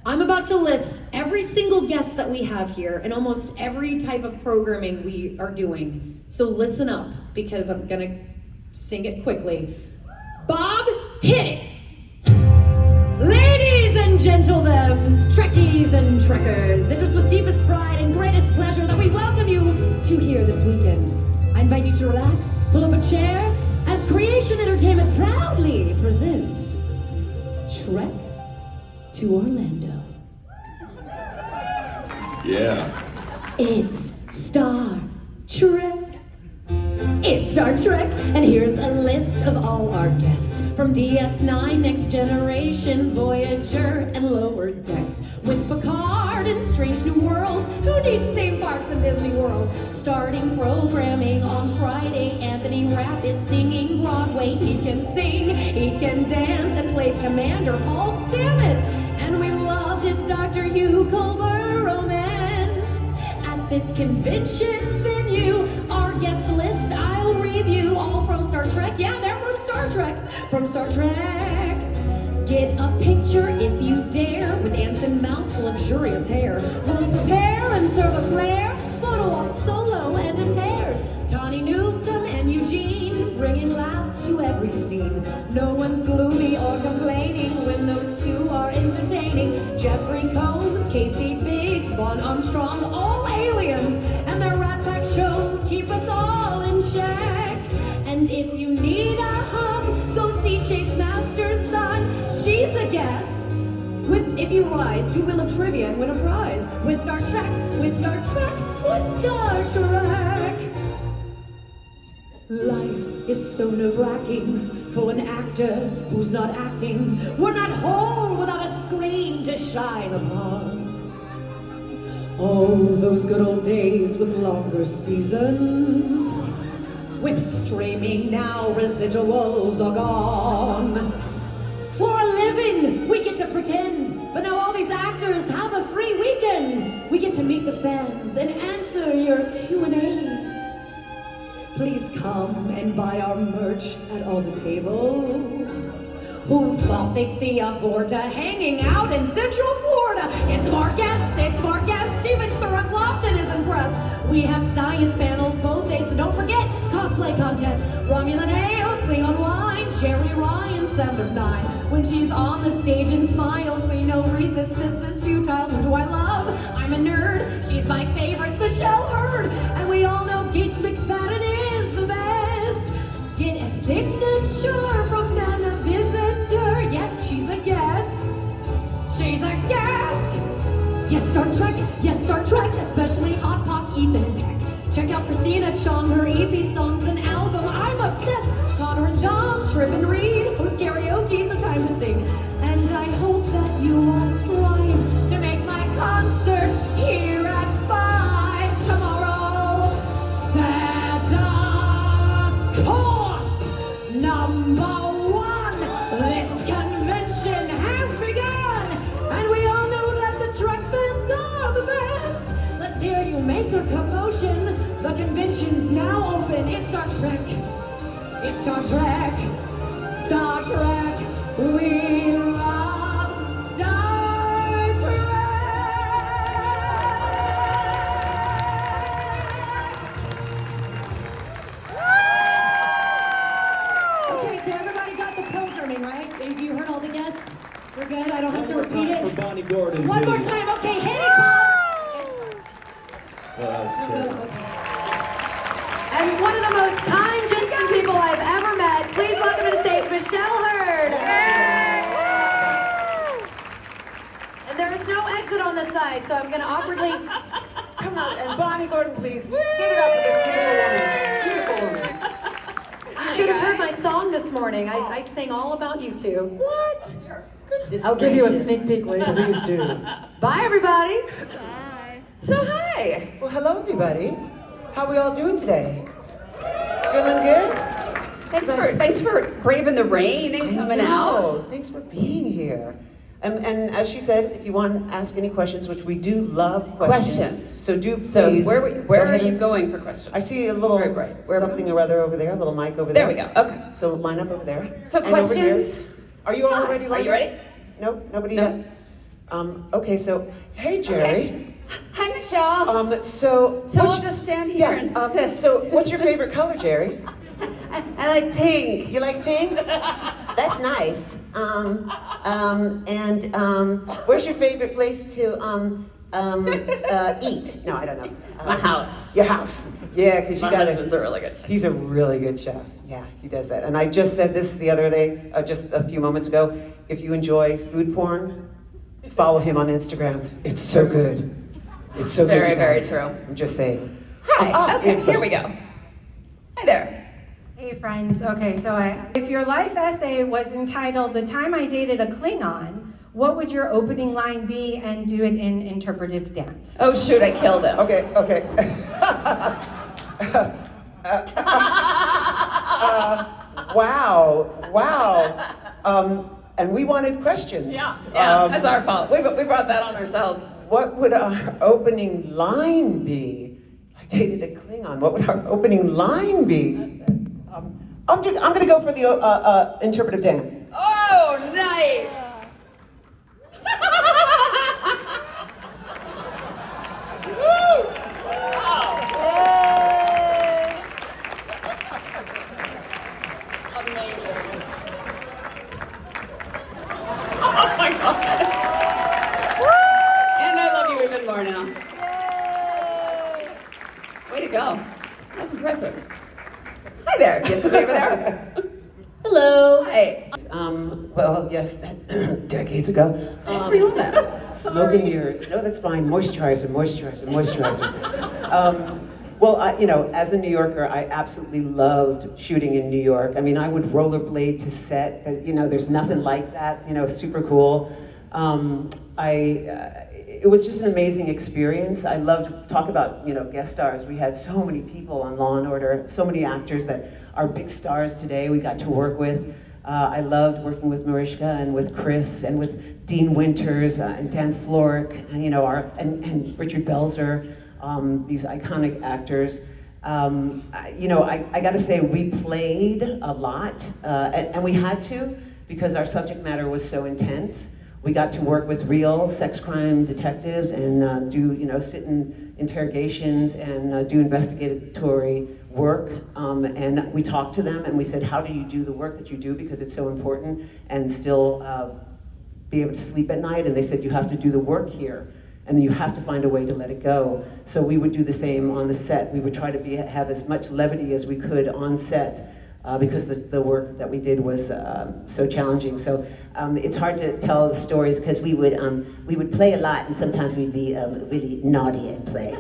I'm about to list every single guest that we have here and almost every type of programming we are doing. So listen up, because I'm gonna sing it quickly. Bob, hit it! Ladies and gentlethems, Trekkies and Trekkers, it is with deepest pride and greatest pleasure that we welcome you to here this weekend. I invite you to relax, pull up a chair, as Creation Entertainment proudly presents Trek to Orlando. Yeah. It's Star Trek. It's Star Trek, and here's a list of all our guests. From DS9, Next Generation, Voyager, and Lower Decks. With Picard and Strange New Worlds, who needs theme parks in Disney World? Starting programming on Friday, Anthony Rapp is singing Broadway. He can sing, he can dance, and plays Commander Paul Stamets. And we loved his Dr. Hugh Culber romance. At this convention venue, our guest list I'll review, all from Star Trek. Yeah, they're from Star Trek. From Star Trek. Get a picture if you dare with Anson Mount's luxurious hair. We'll prepare and serve a flair. Photo op solo and in pairs. Tawny Newsome and Eugene bringing laughs to every scene. No one's gloomy or complaining when those two are entertaining. Jeffrey Combs, Casey Biggs, Vaughn Armstrong, all aliens, and their Rat Pack show keep us all in check. And if you need a hug, go see Chase Masters' son. She's a guest. If you rise, do Wheel of Trivia and win a prize. With Star Trek, with Star Trek, with Star Trek. Life is so nerve-wracking for an actor who's not acting. We're not whole without a screen to shine upon. Oh, those good old days with longer seasons. With streaming now, residuals are gone. For a living, we get to pretend, but now all these actors have a free weekend. We get to meet the fans and answer your Q&A. Please come and buy our merch at all the tables. Who thought they'd see a Vorta hanging out in Central Florida? It's more guests, Steven Surrup Lofton is impressed. We have science panels both days, so don't forget cosplay contest. Romulan Ale, Klingon wine, Jerry Ryan, 7 of 9. When she's on the stage and smiles, we know resistance is futile. Who do I love? I'm a nerd. She's my favorite, Michelle Hurd. And we all know Gates McFadden is the best. Get a signature from Nana Visitor. Yes, she's a guest. She's a guest. Yes, Star Trek, especially Hot Pop, Ethan and Peck. Check out Christina Chong, her EP songs and album. I'm obsessed. Connor and Dom, Trip and Reed, host karaoke, so time to sing. And I hope that you all strive to make my concert here at 5 tomorrow. Santa course number 1. This convention has begun, and we all know that the Trek fans are the best. Let's hear you make a commotion. The convention's now open. It's Star Trek. It's Star Trek. Star Trek. We love Star Trek. Okay, so everybody got the programming, right? You heard all the guests? We're good? I don't have to repeat it? For Bonnie Gordon, One more please. time. Okay, hit it, Bob. Okay. And one of the most kind, genuine people I've ever met. Please welcome to the stage, Michelle Hurd. And there is no exit on this side, so I'm going to awkwardly... Come on, and Bonnie Gordon, please. Give it up for this beautiful woman. Beautiful woman. You should have heard my song this morning. I sang all about you two. What? Goodness I'll give you a gracious. sneak peek later. Please do. Bye, everybody. So, hi. Well, hello, everybody. How are we all doing today? Feeling good? Thanks for braving the rain and coming out. Thanks for being here. And as she said, if you want to ask any questions, which we do love questions. So do please. So where go are ahead you and- going for questions? I see a little Very bright. Where- something or other over there, a little mic over there. There we go. Okay. So line up over there. So And over here. questions? Are you all ready? Are you ready? Nope, nobody No. yet. Okay, so, hey, Jerry. Hi, Michelle. So So what's- we'll just stand here Yeah, and sit. so what's your favorite color, Jerry? I like pink. You like pink? That's nice. Where's your favorite place to eat? No, I don't know. My house. Your house. Yeah, because you My got husband's a really good chef. He's a really good chef. Yeah, he does that. And I just said this the other day, just a few moments ago. If you enjoy food porn, follow him on Instagram. It's so good. It's so good. Very, you very guys. true. I'm just saying. Hi. Okay, yeah, here we go. Hi there. Hey friends, okay, so if your life essay was entitled "The Time I Dated a Klingon," what would your opening line be, and do it in interpretive dance? Oh shoot, I killed him. Okay. Wow. And we wanted questions. Yeah, that's our fault. We brought that on ourselves. What would our opening line be? I dated a Klingon. What would our opening line be? I'm going to go for the interpretive dance. Oh, nice. Woo! Amazing. Oh my God. And I love you even more now. Way to go. That's impressive. Hi there. Get somebody over there. Hello. Hi. Well, yes, that decades ago. Where you at? Smoking years. No, that's fine. Moisturizer. Well, as a New Yorker, I absolutely loved shooting in New York. I mean, I would rollerblade to set. There's nothing like that. Super cool. It was just an amazing experience. I loved to talk about, guest stars. We had so many people on Law and Order, so many actors that are big stars today we got to work with. I loved working with Mariska and with Chris and with Dean Winters and Dan Florek, and Richard Belzer, these iconic actors. I got to say, we played a lot, and we had to because our subject matter was so intense. We got to work with real sex crime detectives and do, sit in interrogations and do investigatory work. And we talked to them and we said, how do you do the work that you do because it's so important and still be able to sleep at night? And they said, you have to do the work here and then you have to find a way to let it go. So we would do the same on the set. We would try to have as much levity as we could on set. Because the work that we did was so challenging. So it's hard to tell the stories because we would play a lot and sometimes we'd be really naughty and play.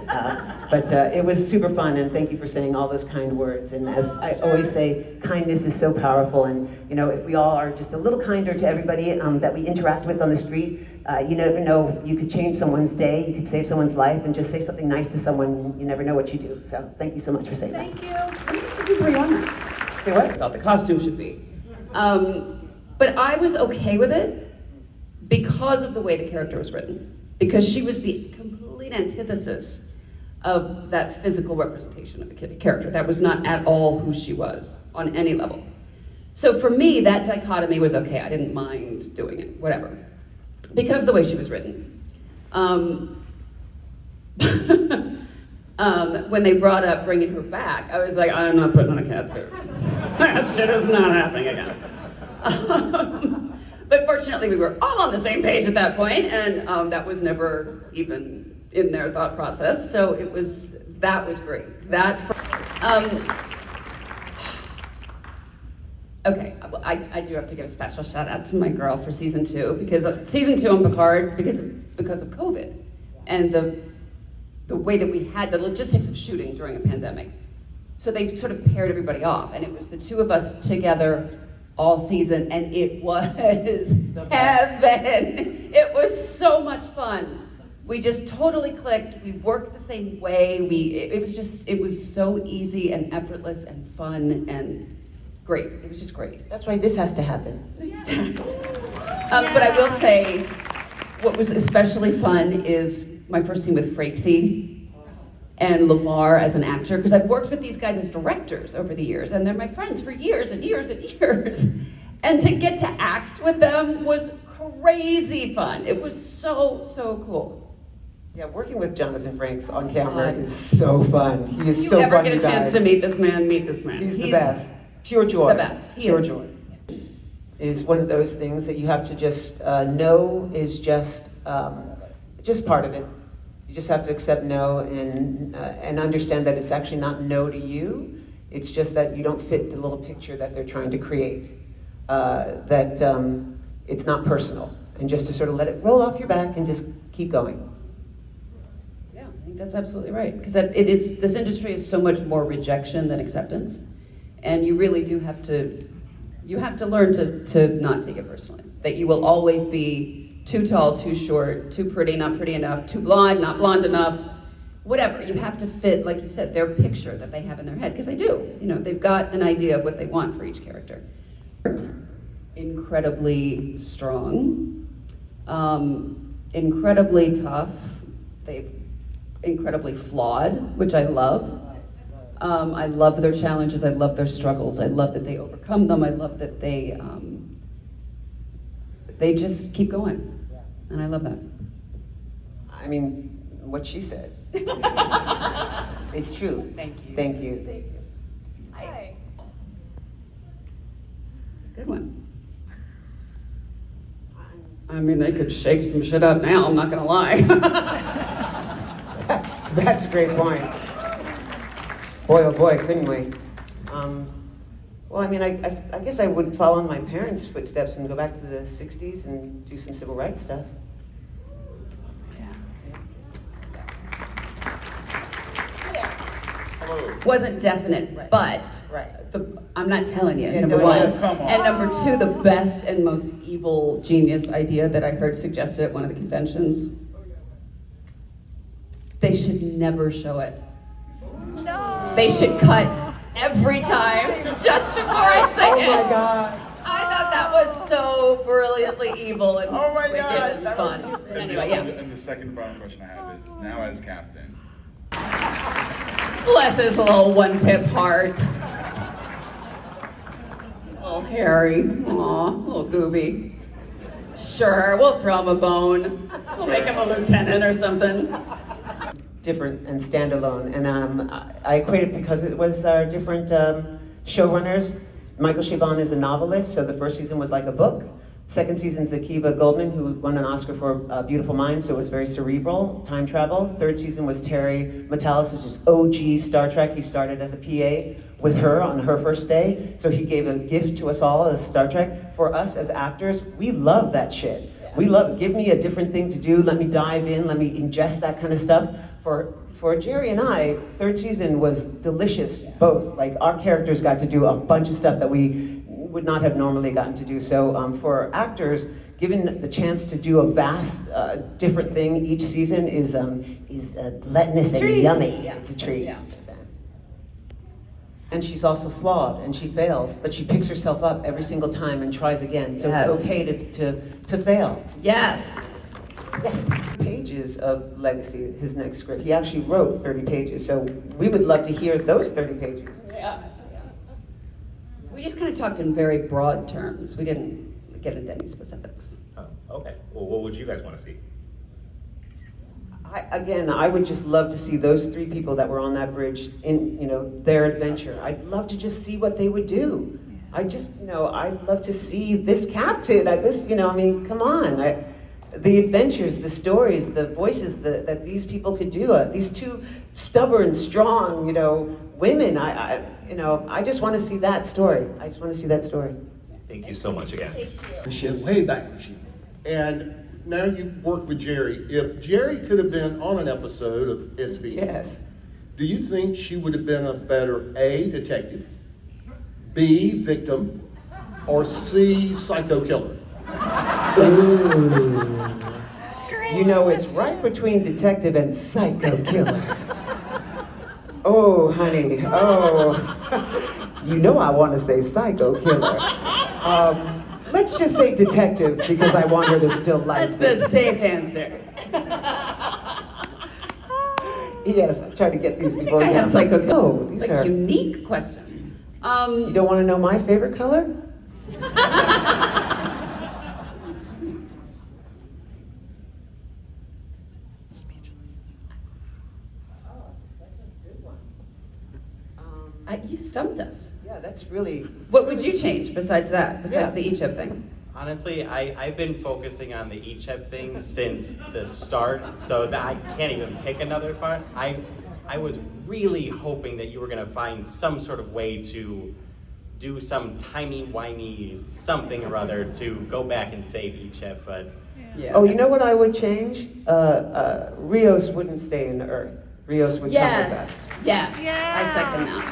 But it was super fun, and thank you for saying all those kind words. And as I always say, kindness is so powerful, and if we all are just a little kinder to everybody that we interact with on the street, you never know, you could change someone's day, you could save someone's life, and just say something nice to someone, you never know what you do. So thank you so much for saying that. Thank you. This is where you want us. Say what? I thought the costume should be. But I was okay with it because of the way the character was written. Because she was the complete antithesis of that physical representation of the character. That was not at all who she was on any level. So for me, that dichotomy was okay. I didn't mind doing it, whatever. Because of the way she was written. When they brought up bringing her back, I was like, I'm not putting on a cat suit. That shit is not happening again. But fortunately, we were all on the same page at that point, and that was never even in their thought process. So that was great. Okay, I do have to give a special shout out to my girl for season 2 because season 2 on Picard because of COVID and the way that we had the logistics of shooting during a pandemic. So they sort of paired everybody off, and it was the two of us together all season, and it was heaven. It was so much fun. We just totally clicked. We worked the same way. It was so easy and effortless and fun and great. It was just great. That's right, this has to happen. But I will say, what was especially fun is my first scene with Frakesy and LeVar as an actor, because I've worked with these guys as directors over the years, and they're my friends for years and years and years. And to get to act with them was crazy fun. It was so cool. Yeah, working with Jonathan Frakes on camera is so fun. He is If you so ever fun, get a you chance guys. to meet this man, meet this man. He's the best. Pure joy. The best. He Pure is. joy. Is one of those things that you have to just know is just part of it. You just have to accept no and understand that it's actually not no to you. It's just that you don't fit the little picture that they're trying to create. It's not personal, and just to sort of let it roll off your back and just keep going. Yeah, I think that's absolutely right. Because this industry is so much more rejection than acceptance, and you really do have to. You have to learn to not take it personally. That you will always be too tall, too short, too pretty, not pretty enough, too blonde, not blonde enough, whatever. You have to fit, like you said, their picture that they have in their head, because they do. You know, they've got an idea of what they want for each character. Incredibly strong, incredibly tough, they're incredibly flawed, which I love. I love their challenges, I love their struggles, I love that they overcome them, I love that they just keep going, and I love that. I mean, what she said. It's true. Thank you. Thank you. Thank you. Hi. Good one. I mean, they could shake some shit up now, I'm not gonna lie. That's a great point. Boy, oh boy, couldn't we? Well, I mean, I guess I would follow in my parents' footsteps and go back to the 60s and do some civil rights stuff. Wasn't definite, Right. but Right. I'm not telling you, Yeah, number don't- one. come on. And number two, the best and most evil genius idea that I heard suggested at one of the conventions. They should never show it. No. They should cut every time just before I sing it. Oh my God. I thought that was so brilliantly evil and Oh my wicked God, and that fun. would be- Anyway, yeah. And the second final question I have is now as captain, Bless his little one-pip heart. Little Harry. Aw, little Gooby. Sure, we'll throw him a bone. We'll make him a lieutenant or something. Different and standalone, and I equate it because it was our different showrunners. Michael Chabon is a novelist, so the first season was like a book. Second season is Akiva Goldman, who won an Oscar for Beautiful Mind, so it was very cerebral, time travel. Third season was Terry Matalas, which is OG Star Trek. He started as a PA with her on her first day, so he gave a gift to us all as Star Trek. For us as actors, we love that shit. We love, give me a different thing to do, let me dive in, let me ingest that kind of stuff. For Jerry and I, third season was delicious, both. Like, our characters got to do a bunch of stuff that we would not have normally gotten to do. So for actors, given the chance to do a vast, different thing each season is gluttonous and yummy. Yeah. It's a treat. Yeah. And she's also flawed, and she fails, but she picks herself up every single time and tries again. So Yes. it's okay to fail. Yes. Yes. Pages of Legacy, his next script. He actually wrote 30 pages, so we would love to hear those 30 pages. Yeah. We just kind of talked in very broad terms. We didn't get into any specifics. Oh, okay. Well, what would you guys want to see? I would just love to see those three people that were on that bridge in, their adventure. I'd love to just see what they would do. I'd love to see this captain, come on. The adventures, the stories, the voices that these people could do. These two stubborn, strong, women. I just want to see that story. I just want to see that story. Thank you so much again. machine, way back machine. And now you've worked with Jerry. If Jerry could have been on an episode of SV, Yes. do you think she would have been a better A, detective, B, victim, or C, psycho killer? Ooh. It's right between detective and psycho killer. Oh, honey. Oh. I want to say psycho killer. Let's just say detective because I want her to still like That's me. the safe answer. Yes, I'm trying to get these before I have psycho Oh, these are. unique questions. You don't want to know my favorite color? You stumped us. Yeah, that's really. What would you change besides that, besides Yeah. the e-chip thing? Honestly, I've been focusing on the e-chip thing since the start, so that I can't even pick another part. I was really hoping that you were gonna find some sort of way to do some timey-wimey something or other to go back and save e-chip, but Yeah. Oh, you know what I would change? Rios wouldn't stay in the Earth. Rios would come with us. Yes, I second that.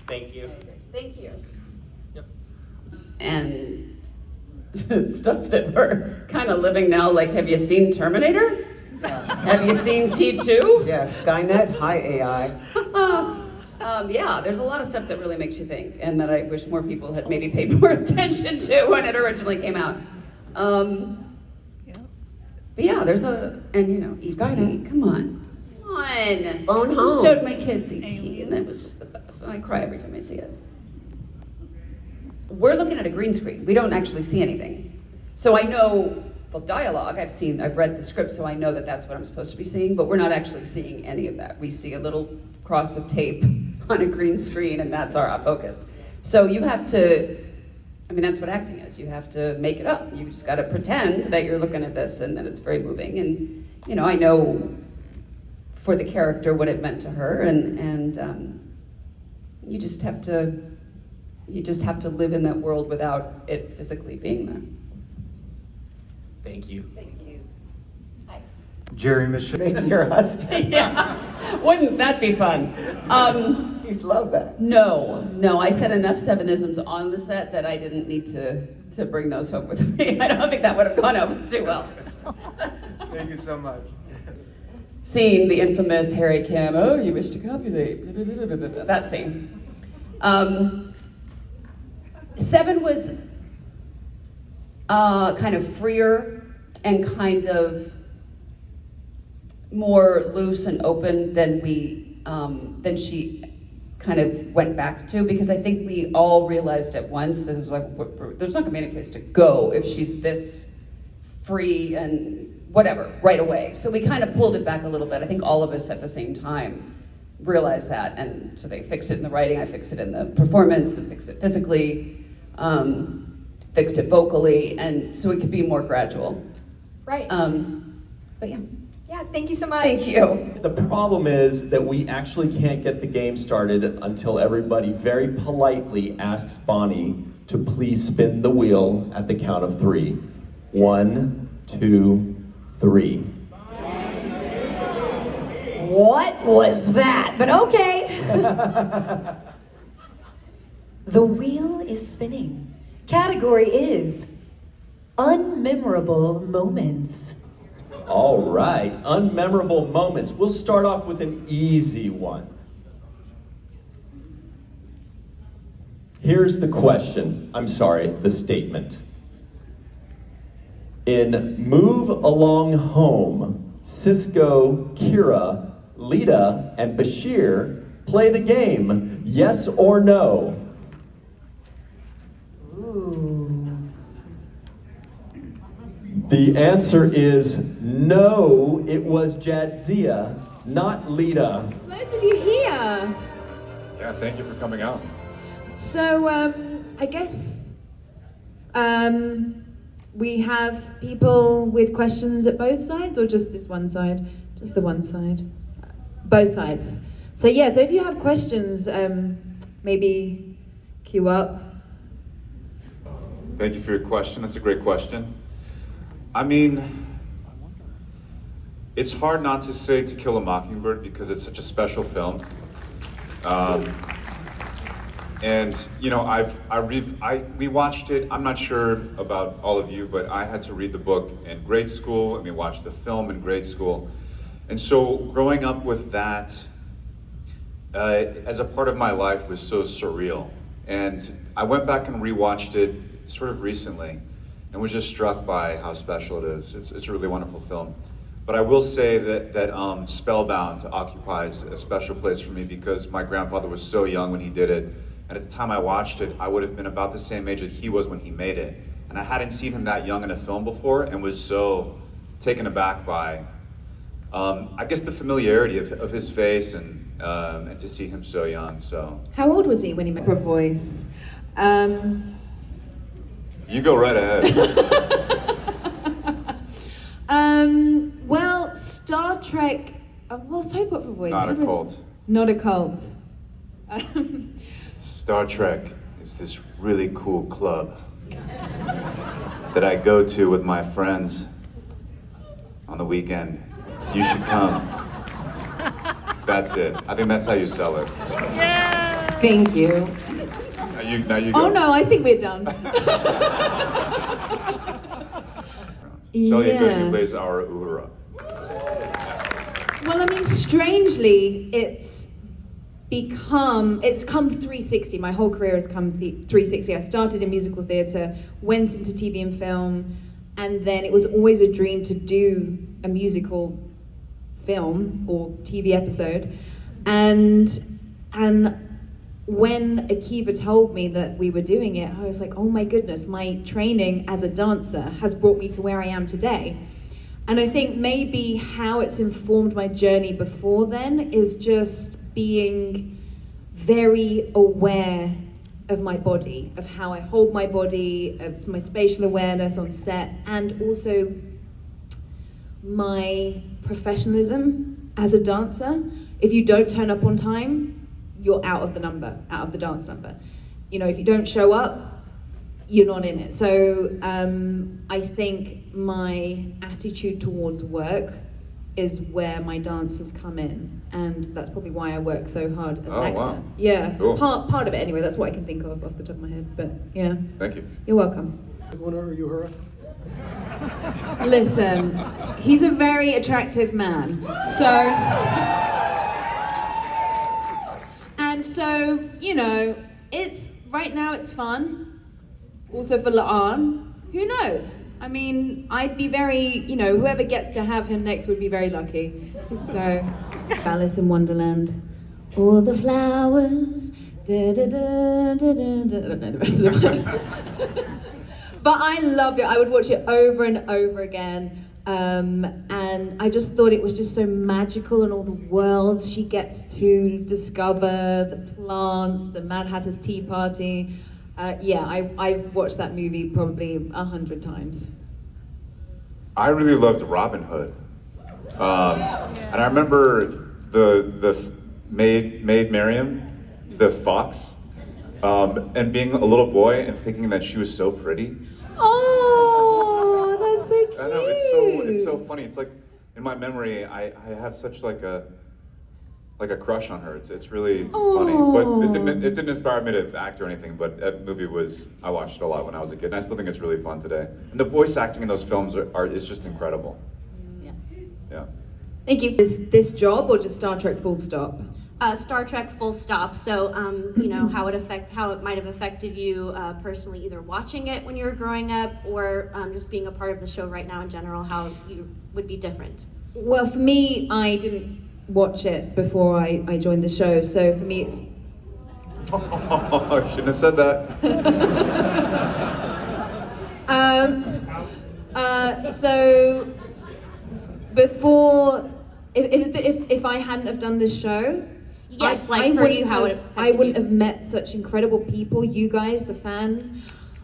thank you. Thank you. And stuff that we're kind of living now, like, have you seen Terminator? Have you seen T2? Yeah, Skynet, hi AI. Yeah, there's a lot of stuff that really makes you think, and that I wish more people had maybe paid more attention to when it originally came out. But yeah, there's and you know, E.T. Skynet. Come on. Phone home. Showed my kids E.T. and that was just the best. And I cry every time I see it. We're looking at a green screen. We don't actually see anything. So I know the dialogue, I've read the script, so I know that that's what I'm supposed to be seeing, but we're not actually seeing any of that. We see a little cross of tape on a green screen, and that's our focus. So you have to, I mean, that's what acting is. You have to make it up. You just gotta pretend that you're looking at this and that it's very moving. And, you know, I know for the character what it meant to her, and you just have to live in that world without it physically being there. Thank you. Thank you. Hi. Jerry Michelle. Say to your husband. Yeah, wouldn't that be fun? He'd love that. No, I said enough Seven-isms on the set that I didn't need to bring those home with me. I don't think that would have gone over too well. Thank you so much. Seeing the infamous Harry Kim, oh, you wish to copulate, that scene. Seven was kind of freer and kind of more loose and open than she kind of went back to, because I think we all realized at once that there's not going to be any place to go if she's this free and whatever right away. So we kind of pulled it back a little bit. I think all of us at the same time realized that, and so they fixed it in the writing. I fixed it in the performance and fixed it physically. Fixed it vocally, and so it could be more gradual. Right. But yeah. Yeah, thank you so much. Thank you. The problem is that we actually can't get the game started until everybody very politely asks Bonnie to please spin the wheel at the count of 3. 1, 2, 3. What was that? But okay. The wheel is spinning. Category is unmemorable moments. All right, unmemorable moments. We'll start off with an easy one. Here's the question. I'm sorry, the statement. In Move Along Home, Cisco, Kira, Lita, and Bashir play the game, yes or no? The answer is no, it was Jadzia, not Lita. Loads of you here. Yeah, thank you for coming out. So, I guess we have people with questions at both sides, or just this one side? Just the one side? Both sides. So yeah, so if you have questions, maybe queue up. Thank you for your question. That's a great question. I mean, it's hard not to say To Kill a Mockingbird because it's such a special film. And you know, we watched it. I'm not sure about all of you, but I had to read the book in grade school, and we watched the film in grade school. And so growing up with that as a part of my life was so surreal. And I went back and rewatched it sort of recently and was just struck by how special it is. It's a really wonderful film. But I will say that Spellbound occupies a special place for me because my grandfather was so young when he did it. And at the time I watched it, I would have been about the same age that he was when he made it. And I hadn't seen him that young in a film before and was so taken aback by I guess the familiarity of his face and to see him so young. So How old was he when he met her voice? you go right ahead. Well, Star Trek. Well, sorry, what for voice? Not a cult. Not a cult. Star Trek is this really cool club that I go to with my friends on the weekend. You should come. That's it. I think that's how you sell it. Thank you. Now you go. Oh no, I think we're done. Celia Good, Yeah. who plays our Uhura. Well, I mean, strangely, it's come 360. My whole career has come 360. I started in musical theatre, went into TV and film, and then it was always a dream to do a musical film or TV episode. And when Akiva told me that we were doing it, I was like, oh my goodness, my training as a dancer has brought me to where I am today. And I think maybe how it's informed my journey before then is just being very aware of my body, of how I hold my body, of my spatial awareness on set, and also my professionalism as a dancer. If you don't turn up on time, you're out of the dance number. You know, if you don't show up, you're not in it. So I think my attitude towards work is where my dancers come in, and that's probably why I work so hard as an actor. Wow. Yeah, Cool. part of it anyway. That's what I can think of off the top of my head. But yeah, Thank you. you're welcome. Are you her? Listen, he's a very attractive man. So, you know, right now it's fun. Also for La'an. Who knows? I mean, I'd be whoever gets to have him next would be very lucky. So, Alice in Wonderland. All the flowers, da da da da da da. I don't know the rest of the word. But I loved it. I would watch it over and over again. And I just thought it was just so magical, and all the worlds she gets to discover, the plants, the Mad Hatter's Tea Party. I've watched that movie probably 100 times. I really loved Robin Hood. And I remember the maid Miriam, the fox, and being a little boy and thinking that she was so pretty. Oh, that's so cute. I know, it's so funny. It's like, in my memory, I have such like a crush on her. It's really funny. But it didn't inspire me to act or anything, but that movie I watched it a lot when I was a kid, and I still think it's really fun today. And the voice acting in those films is just incredible. Yeah. Thank you. Is this job or just Star Trek full stop? Star Trek full stop. So, you know, how it might have affected you personally, either watching it when you were growing up, or just being a part of the show right now in general, how you would be different. Well, for me, I didn't watch it before I joined the show, so for me it's... I shouldn't have said that. So before, if I hadn't have done this show, Yes, I for you, how it affected I wouldn't you. have met such incredible people, you guys, the fans.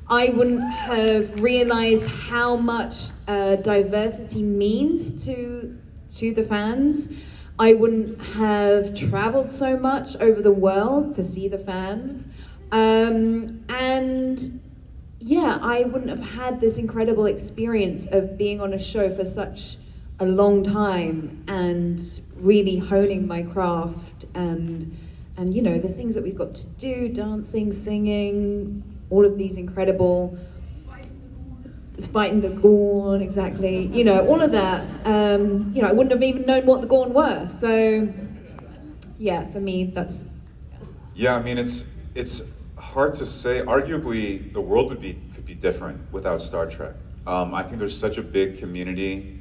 I wouldn't have realized how much diversity means to the fans. I wouldn't have traveled so much over the world to see the fans. And yeah, I wouldn't have had this incredible experience of being on a show for such a long time and really honing my craft and you know, the things that we've got to do, dancing, singing, all of these incredible, fighting the Gorn, exactly, you know, all of that. You know, I wouldn't have even known what the Gorn were. So yeah, for me, that's... Yeah, I mean, it's hard to say. Arguably, the world could be different without Star Trek. I think there's such a big community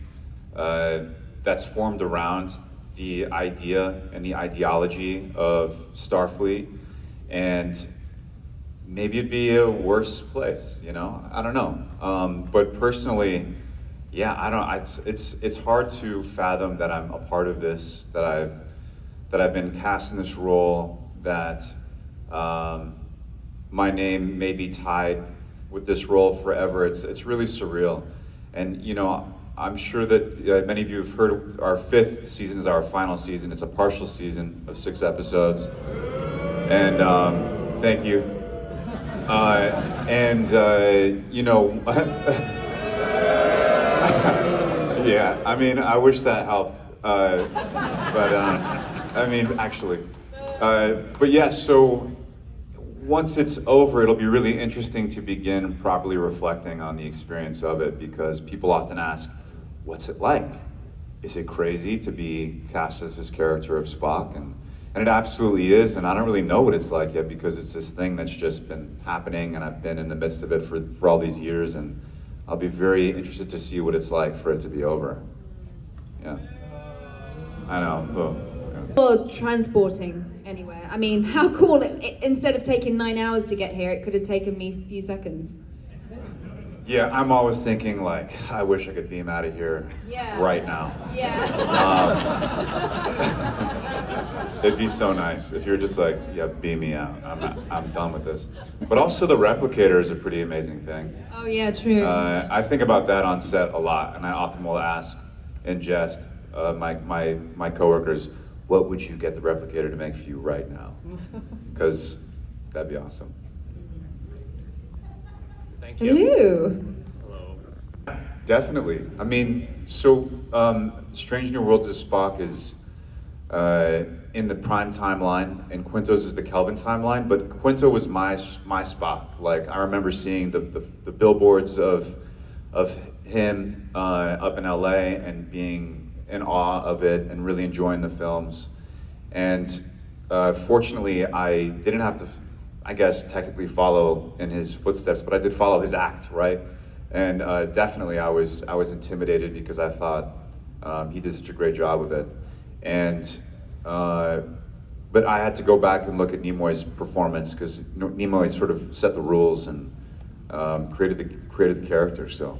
that's formed around the idea and the ideology of Starfleet, and maybe it'd be a worse place, you know? I don't know. But personally, yeah, I don't. It's hard to fathom that I'm a part of this. That I've been cast in this role. That my name may be tied with this role forever. It's really surreal, and you know, I'm sure that many of you have heard our 5th season is our final season. It's a partial season of 6 episodes, and thank you. You know. Yeah, I mean, I wish that helped, but I mean, actually, but yeah, so once it's over, it'll be really interesting to begin properly reflecting on the experience of it, because people often ask, what's it like? Is it crazy to be cast as this character of Spock? And it absolutely is, and I don't really know what it's like yet, because it's this thing that's just been happening, and I've been in the midst of it for all these years, and I'll be very interested to see what it's like for it to be over. Yeah. I know. Oh, yeah. Or transporting anywhere. I mean, how cool, instead of taking 9 hours to get here, it could have taken me a few seconds. Yeah, I'm always thinking, like, I wish I could beam out of here right now. Yeah. It'd be so nice if you're just like, yeah, beam me out. I'm done with this. But also the replicator is a pretty amazing thing. Oh yeah, true. I think about that on set a lot, and I often will ask in jest my coworkers, what would you get the replicator to make for you right now? Because that'd be awesome. Thank you. Hello. Hello. Definitely. I mean, so Strange New Worlds of Spock is in the Prime timeline, and Quinto's is the Kelvin timeline. But Quinto was my Spock. Like, I remember seeing the billboards of him up in LA and being in awe of it and really enjoying the films. And fortunately, I didn't have to, I guess, technically follow in his footsteps, but I did follow his act, right? And definitely I was intimidated, because I thought he did such a great job with it. And but I had to go back and look at Nimoy's performance, because Nimoy sort of set the rules and created the character. So,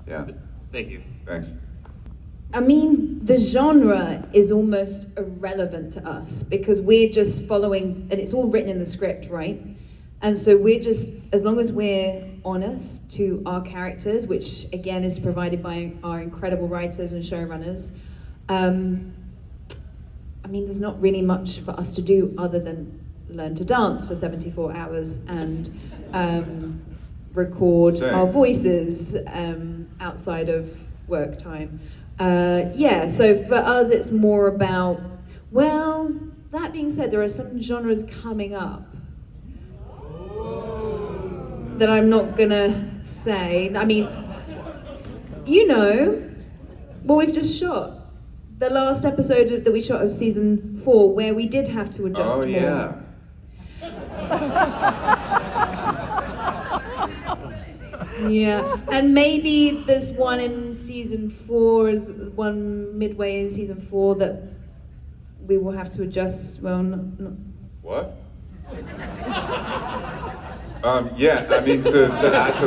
yeah. Thank you. Thanks. I mean, the genre is almost irrelevant to us, because we're just following, and it's all written in the script, right? And so we're just, as long as we're honest to our characters, which again is provided by our incredible writers and showrunners, I mean, there's not really much for us to do other than learn to dance for 74 hours and record our voices outside of work time. Yeah, so for us it's more about, well, that being said, there are some genres coming up that I'm not gonna say. I mean, you know, what we've just shot. The last episode that we shot of season 4, where we did have to adjust more. Yeah. Yeah, and maybe there's one in season 4, is one midway in season 4 that we will have to adjust. Well, not. What? Yeah, I mean, to add to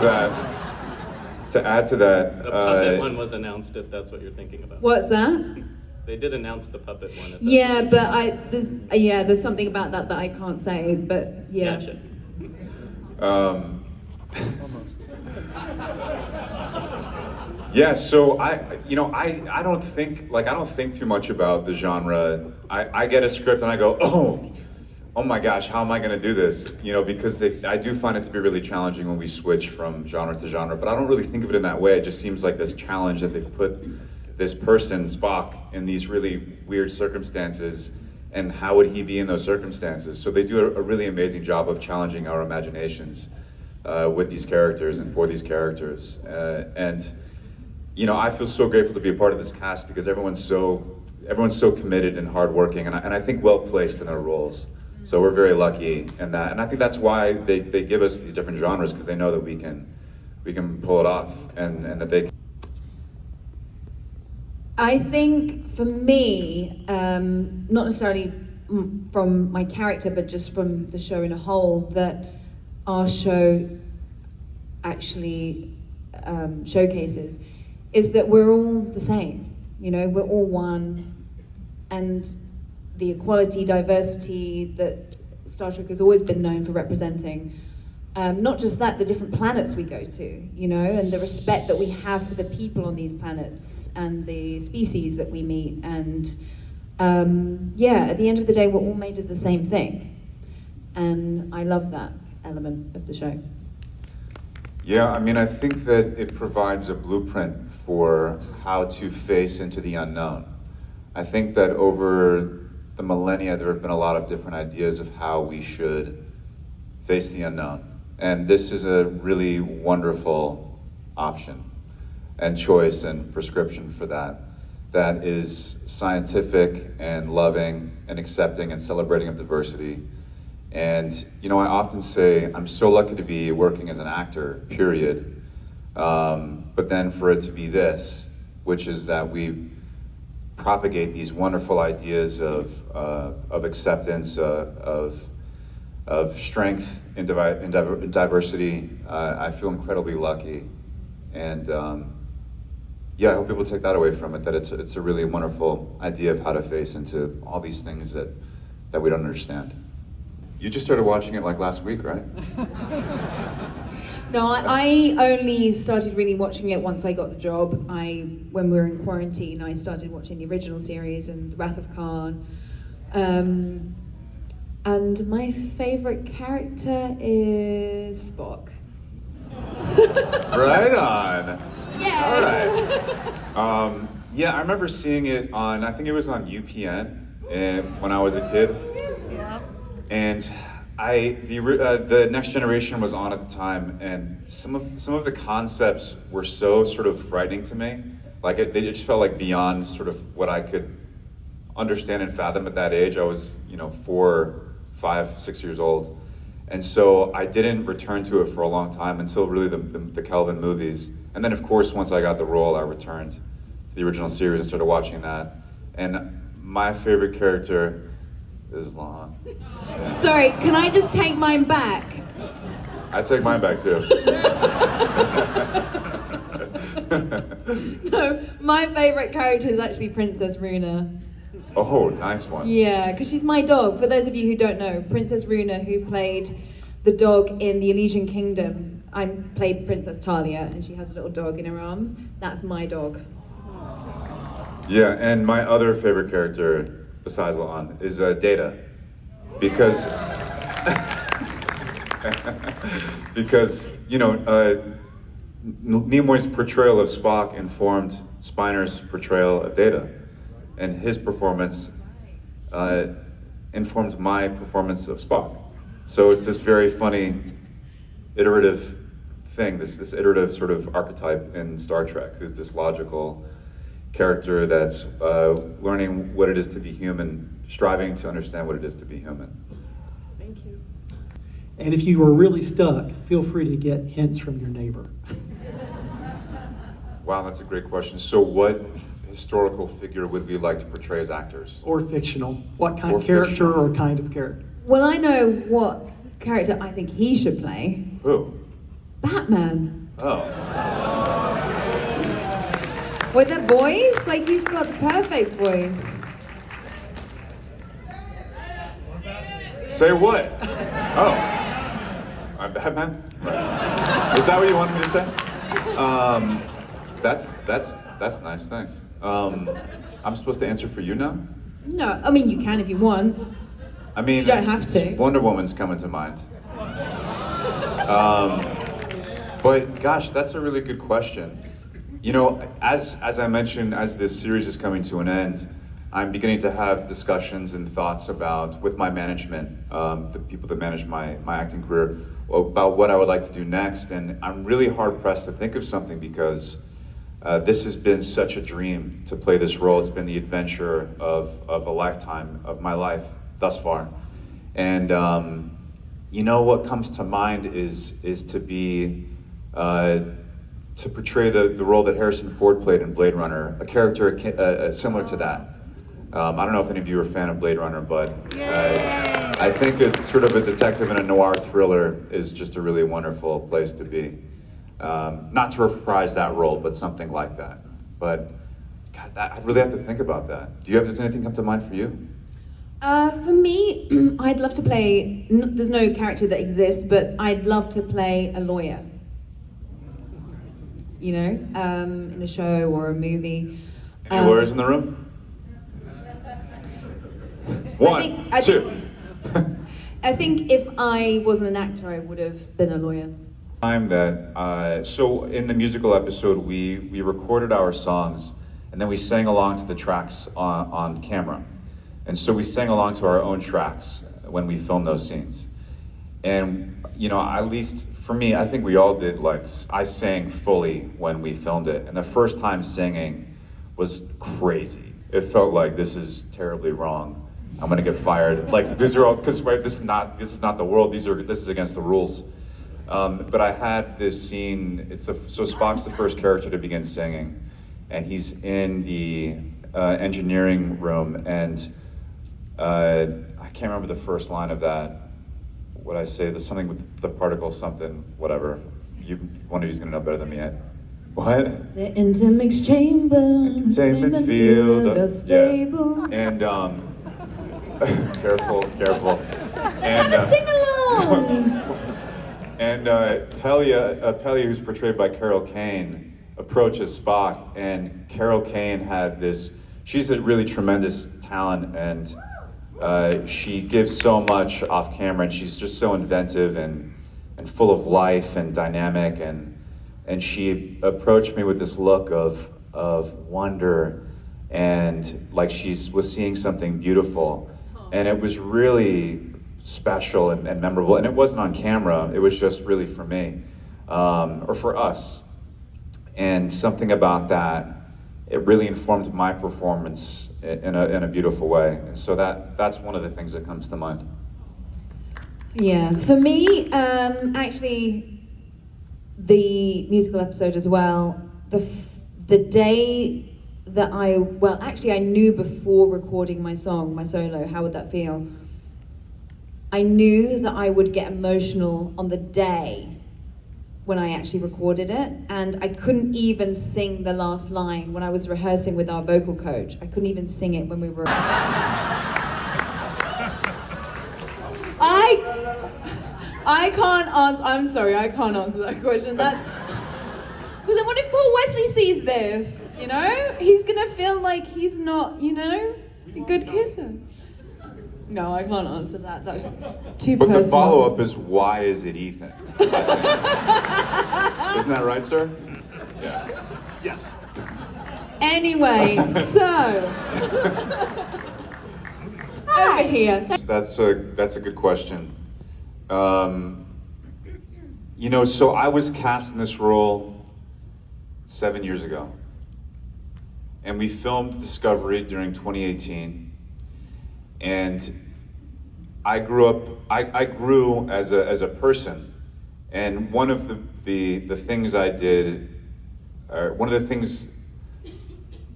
that. The puppet one was announced, if that's what you're thinking about. What's that? They did announce the puppet one. If Yeah, but there's something about that I can't say, but yeah. Gotcha. Almost. Yeah, so I don't think too much about the genre. I get a script and I go, oh my gosh, how am I gonna do this? You know, because I do find it to be really challenging when we switch from genre to genre, but I don't really think of it in that way. It just seems like this challenge that they've put this person, Spock, in these really weird circumstances, and how would he be in those circumstances? So they do a really amazing job of challenging our imaginations with these characters and for these characters. And you know, I feel so grateful to be a part of this cast, because everyone's so committed and hardworking, and I think well placed in their roles. So we're very lucky in that, and I think that's why they give us these different genres, because they know that we can pull it off, and that they can. I think for me, not necessarily from my character, but just from the show in a whole, that our show actually showcases is that we're all the same. You know, we're all one, and the equality, diversity that Star Trek has always been known for representing. Not just that, the different planets we go to, you know, and the respect that we have for the people on these planets and the species that we meet. And yeah, at the end of the day, we're all made of the same thing. And I love that element of the show. Yeah, I mean, I think that it provides a blueprint for how to face into the unknown. I think that over the millennia, there have been a lot of different ideas of how we should face the unknown. And this is a really wonderful option and choice and prescription for that. That is scientific and loving and accepting and celebrating of diversity. And, you know, I often say I'm so lucky to be working as an actor, period. But then for it to be this, which is that we propagate these wonderful ideas of acceptance, of strength in diversity. I feel incredibly lucky, and yeah, I hope people take that away from it. That it's a really wonderful idea of how to face into all these things that we don't understand. You just started watching it like last week, right? No, I only started really watching it once I got the job. When we were in quarantine, I started watching the original series and The Wrath of Khan. And my favorite character is Spock. Right on. Yeah. All right. Yeah, I remember seeing it on, I think it was on UPN when I was a kid. And the Next Generation was on at the time, and some of the concepts were so sort of frightening to me. Like they just felt like beyond sort of what I could understand and fathom at that age. I was, 4, 5, 6 years old. And so I didn't return to it for a long time until really the Kelvin movies. And then of course, once I got the role, I returned to the original series and started watching that. And my favorite character is Lon. Yeah. Sorry, can I just take mine back? I take mine back too. No, my favorite character is actually Princess Runa. Oh, nice one. Yeah, because she's my dog. For those of you who don't know, Princess Runa, who played the dog in the Elysian Kingdom, I played Princess Talia, and she has a little dog in her arms. That's my dog. Yeah, and my other favorite character, besides Lon, is Data. Because, Nimoy's portrayal of Spock informed Spiner's portrayal of Data. And his performance informed my performance of Spock. So it's this very funny, iterative thing, this iterative sort of archetype in Star Trek, who's this logical character that's learning what it is to be human, striving to understand what it is to be human. Thank you. And if you were really stuck, feel free to get hints from your neighbor. Wow, that's a great question. So what historical figure would we like to portray as actors? Or fictional. What kind of character or kind of character? Well, I know what character I think he should play. Who? Batman. Oh. With the voice? Like, he's got the perfect voice. Say what? Oh. I'm Batman? Right. Is that what you wanted me to say? That's nice, thanks. I'm supposed to answer for you now? No, I mean, you can if you want. I mean, you don't have to. Wonder Woman's coming to mind. But gosh, that's a really good question. You know, as I mentioned, as this series is coming to an end, I'm beginning to have discussions and thoughts with my management, the people that manage my acting career, about what I would like to do next. And I'm really hard pressed to think of something because this has been such a dream to play this role. It's been the adventure of a lifetime of my life thus far. And you know, what comes to mind is to be, to portray the role that Harrison Ford played in Blade Runner, a character similar to that. I don't know if any of you are a fan of Blade Runner, but I think sort of a detective in a noir thriller is just a really wonderful place to be. Not to reprise that role, but something like that. But God, I'd really have to think about that. Does anything come to mind for you? For me, I'd love to play, there's no character that exists, but I'd love to play a lawyer. You know, in a show or a movie. Any lawyers in the room? One, two. I think if I wasn't an actor, I would have been a lawyer. Time that, so in the musical episode, we recorded our songs, and then we sang along to the tracks on camera. And so we sang along to our own tracks when we filmed those scenes. And, you know, at least for me, I think we all did, like, I sang fully when we filmed it. And the first time singing was crazy. It felt like, this is terribly wrong. I'm gonna get fired. Like, these are all, because right, this is not the world, this is against the rules. But I had this scene, so Spock's the first character to begin singing. And he's in the engineering room, and I can't remember the first line of that. What I say, there's something with the particle something, whatever. One of you's gonna know better than me. What? The intermix chamber, Containment field, are stable. yeah. And careful. And Sing along. and Pelia, who's portrayed by Carol Kane, approaches Spock, and Carol Kane had this. She's a really tremendous talent, and she gives so much off camera, and she's just so inventive and full of life and dynamic, and she approached me with this look of wonder, and like was seeing something beautiful, and it was really special and memorable, and it wasn't on camera, it was just really for me, or for us, and something about that, it really informed my performance in a beautiful way. And so that's one of the things that comes to mind. Yeah, for me, actually, the musical episode as well, the day that I knew before recording my song, my solo, how would that feel? I knew that I would get emotional on the day when I actually recorded it, and I couldn't even sing the last line when I was rehearsing with our vocal coach. I couldn't even sing it when we were... I can't answer, I'm sorry, I can't answer that question. That's... Because what if poor Wesley sees this, you know? He's gonna feel like he's not, you know, a good kisser. No, I can't answer that. That's too personal. But the follow-up is, why is it Ethan? Isn't that right, sir? Yeah. Yes. Anyway, so over here. That's a good question. You know, so I was cast in this role 7 years ago, and we filmed Discovery during 2018. And I grew as a person, and one of the things I did, one of the things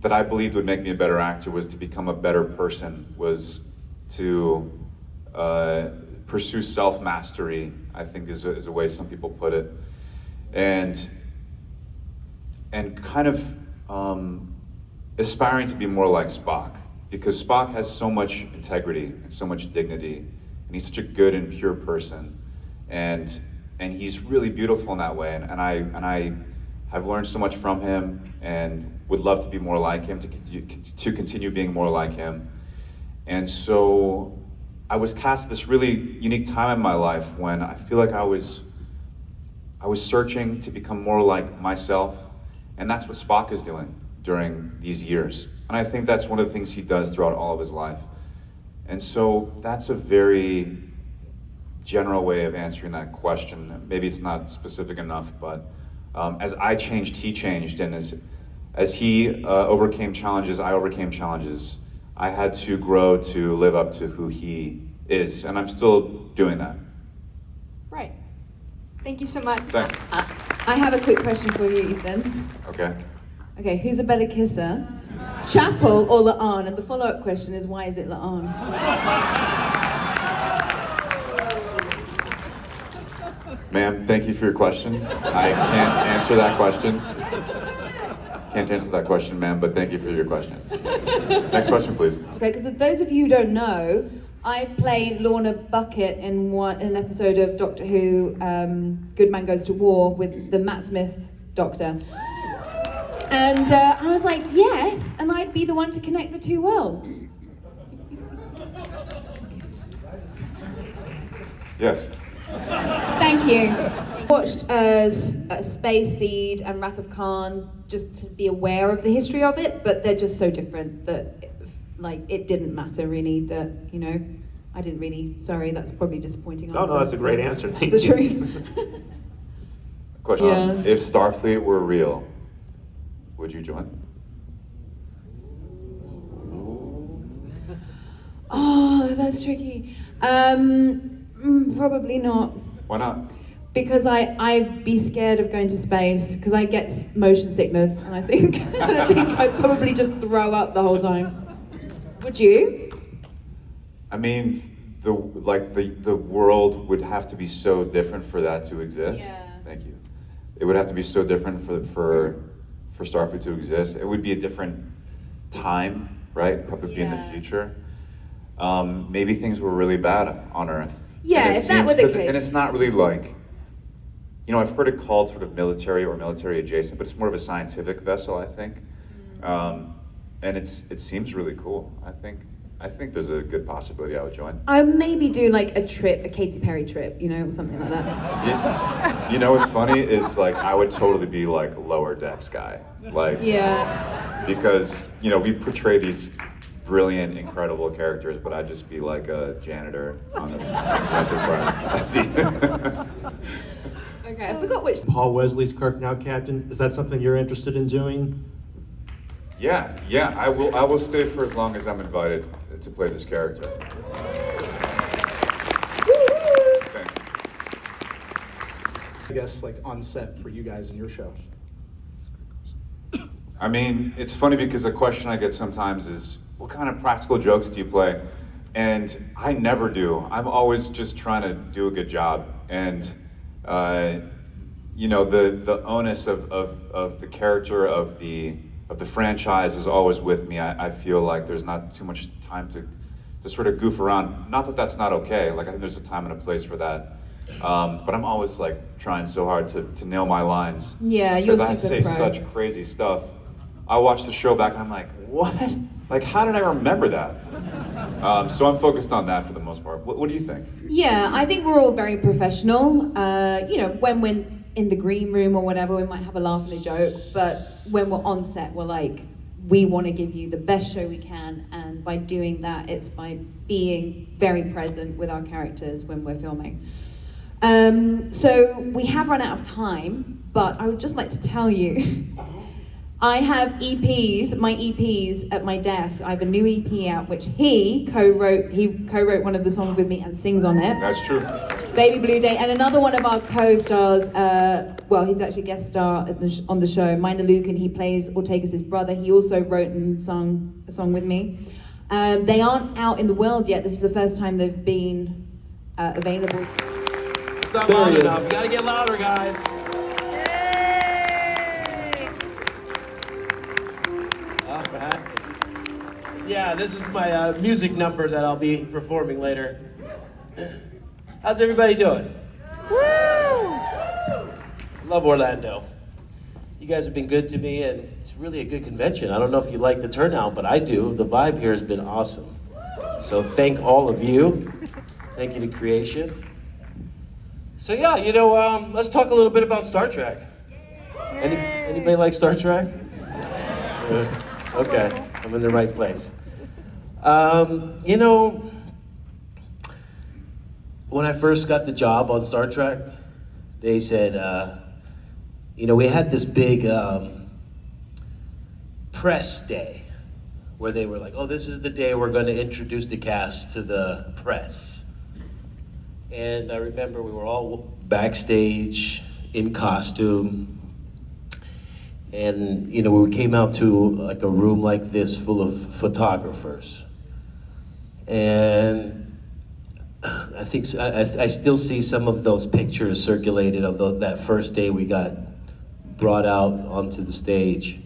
that I believed would make me a better actor was to become a better person, was to pursue self-mastery, I think is a way some people put it, and kind of aspiring to be more like Spock. Because Spock has so much integrity and so much dignity, and he's such a good and pure person, and he's really beautiful in that way. And I have learned so much from him, and would love to be more like him, to continue being more like him. And so I was cast at this really unique time in my life when I feel like I was searching to become more like myself, and that's what Spock is doing during these years. And I think that's one of the things he does throughout all of his life. And so that's a very general way of answering that question. Maybe it's not specific enough, but as I changed, he changed. And as he overcame challenges, I overcame challenges. I had to grow to live up to who he is. And I'm still doing that. Right. Thank you so much. Thanks. I have a quick question for you, Ethan. Okay. Okay, who's a better kisser? Chapel or La'an? And the follow-up question is, why is it La'an? Ma'am, thank you for your question. I can't answer that question. Can't answer that question, ma'am, but thank you for your question. Next question, please. Okay, because for those of you who don't know, I played Lorna Bucket in an episode of Doctor Who, Good Man Goes to War, with the Matt Smith Doctor. And I was like, yes, and I'd be the one to connect the two worlds. Yes. Thank you. Watched Space Seed and Wrath of Khan just to be aware of the history of it, but they're just so different that it didn't matter really that, I didn't really, sorry, that's probably disappointing answer. No, that's a great answer, thank it's you. the truth. Question. Yeah. If Starfleet were real, would you join? Oh, that's tricky. Probably not. Why not? Because I'd be scared of going to space because I get motion sickness and I think I'd probably just throw up the whole time. Would you? I mean, the world would have to be so different for that to exist. Yeah. Thank you. It would have to be so different for Starfleet to exist. It would be a different time, right? Probably be in the future. Maybe things were really bad on Earth. Yeah, if that were the case. And it's not really like, I've heard it called sort of military or military adjacent, but it's more of a scientific vessel, I think. And it seems really cool. I think there's a good possibility I would join. I would maybe do a trip, a Katy Perry trip, or something like that. What's funny is I would totally be lower decks guy. Yeah. Because, we portray these brilliant, incredible characters, but I'd just be like a janitor on the Enterprise. That's it. Okay, I forgot which. Paul Wesley's Kirk now captain. Is that something you're interested in doing? Yeah, I will stay for as long as I'm invited to play this character. Thanks. I guess on set for you guys in your show. I mean, it's funny because a question I get sometimes is, what kind of practical jokes do you play? And I never do. I'm always just trying to do a good job. And the onus of the character of the franchise is always with me. I feel like there's not too much time to sort of goof around. Not that that's not okay. I think there's a time and a place for that. But I'm always trying so hard to nail my lines. Yeah, you're super because I say pro. such crazy stuff. I watch the show back and I'm like, what? How did I remember that? So I'm focused on that for the most part. What do you think? Yeah, I think we're all very professional. When we're in the green room or whatever, we might have a laugh and a joke, but when we're on set, we're we want to give you the best show we can, and by doing that, it's by being very present with our characters when we're filming. So we have run out of time, but I would just like to tell you, I have EPs, my EPs at my desk. I have a new EP out, which he co-wrote one of the songs with me and sings on it. That's true. Baby Blue Day, and another one of our co-stars, he's actually a guest star on the show, Minor Lucan. He plays Ortegas' brother. He also wrote and sung a song with me. They aren't out in the world yet. This is the first time they've been available. It's not loud enough. You gotta get louder, guys. All right. Yeah, this is my music number that I'll be performing later. How's everybody doing? Woo! Love Orlando. You guys have been good to me, and it's really a good convention. I don't know if you like the turnout, but I do. The vibe here has been awesome. So thank all of you. Thank you to Creation. So yeah, let's talk a little bit about Star Trek. Anybody like Star Trek? Okay, I'm in the right place. When I first got the job on Star Trek, they said, we had this big press day where they were like, oh, this is the day we're going to introduce the cast to the press. And I remember we were all backstage in costume. And, we came out to a room like this full of photographers. And I think I still see some of those pictures circulated of that first day we got brought out onto the stage.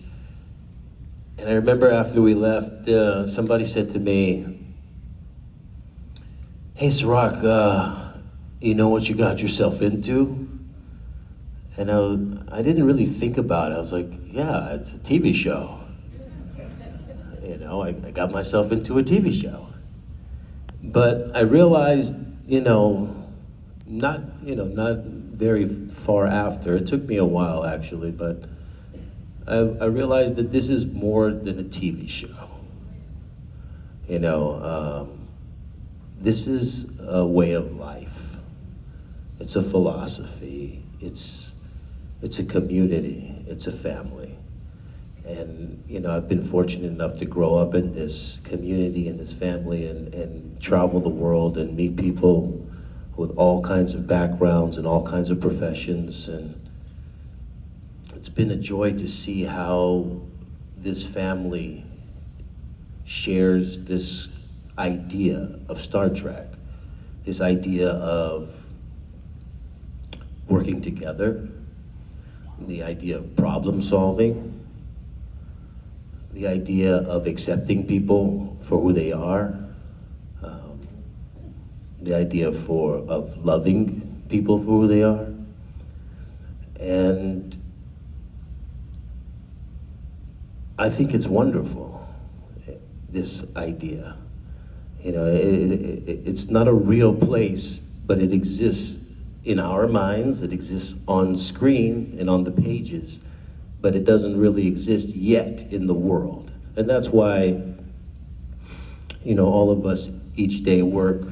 And I remember after we left, somebody said to me, "Hey, Sirach, you know what you got yourself into?" And I didn't really think about it. I was like, yeah, it's a TV show. You know, I got myself into a TV show. But I realized, not very far after, it took me a while actually, but I realized that this is more than a TV show. This is a way of life. It's a philosophy. It's a community. It's a family. And, I've been fortunate enough to grow up in this community and this family and travel the world and meet people with all kinds of backgrounds and all kinds of professions. And it's been a joy to see how this family shares this idea of Star Trek, this idea of working together, the idea of problem solving, the idea of accepting people for who they are, the idea of loving people for who they are. And I think it's wonderful, this idea. It's not a real place, but it exists in our minds, it exists on screen and on the pages, but it doesn't really exist yet in the world. And that's why, all of us each day work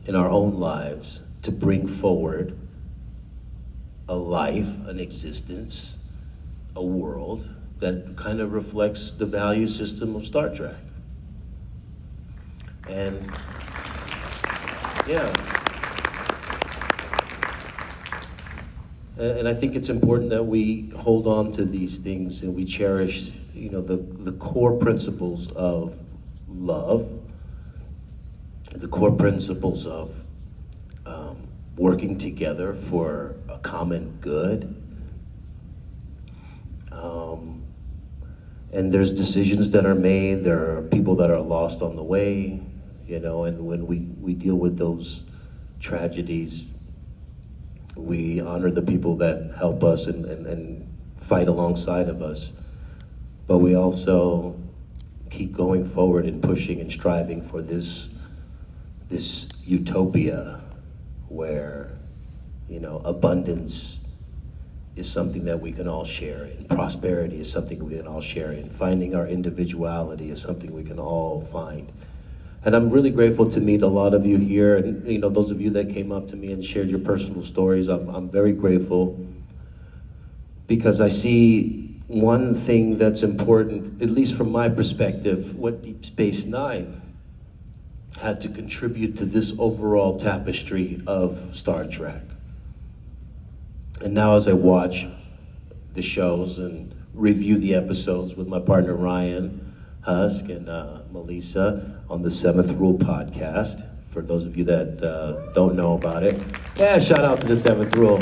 in our own lives to bring forward a life, an existence, a world that kind of reflects the value system of Star Trek. And yeah. And I think it's important that we hold on to these things and we cherish, the core principles of love, the core principles of working together for a common good. And there's decisions that are made, there are people that are lost on the way, and when we deal with those tragedies, we honor the people that help us and fight alongside of us. But we also keep going forward and pushing and striving for this utopia where, abundance is something that we can all share in. Prosperity is something we can all share in. Finding our individuality is something we can all find. And I'm really grateful to meet a lot of you here, and those of you that came up to me and shared your personal stories. I'm very grateful because I see one thing that's important, at least from my perspective, what Deep Space Nine had to contribute to this overall tapestry of Star Trek. And now as I watch the shows and review the episodes with my partner Ryan Husk and Melissa on the Seventh Rule podcast, for those of you that don't know about it, shout out to the Seventh Rule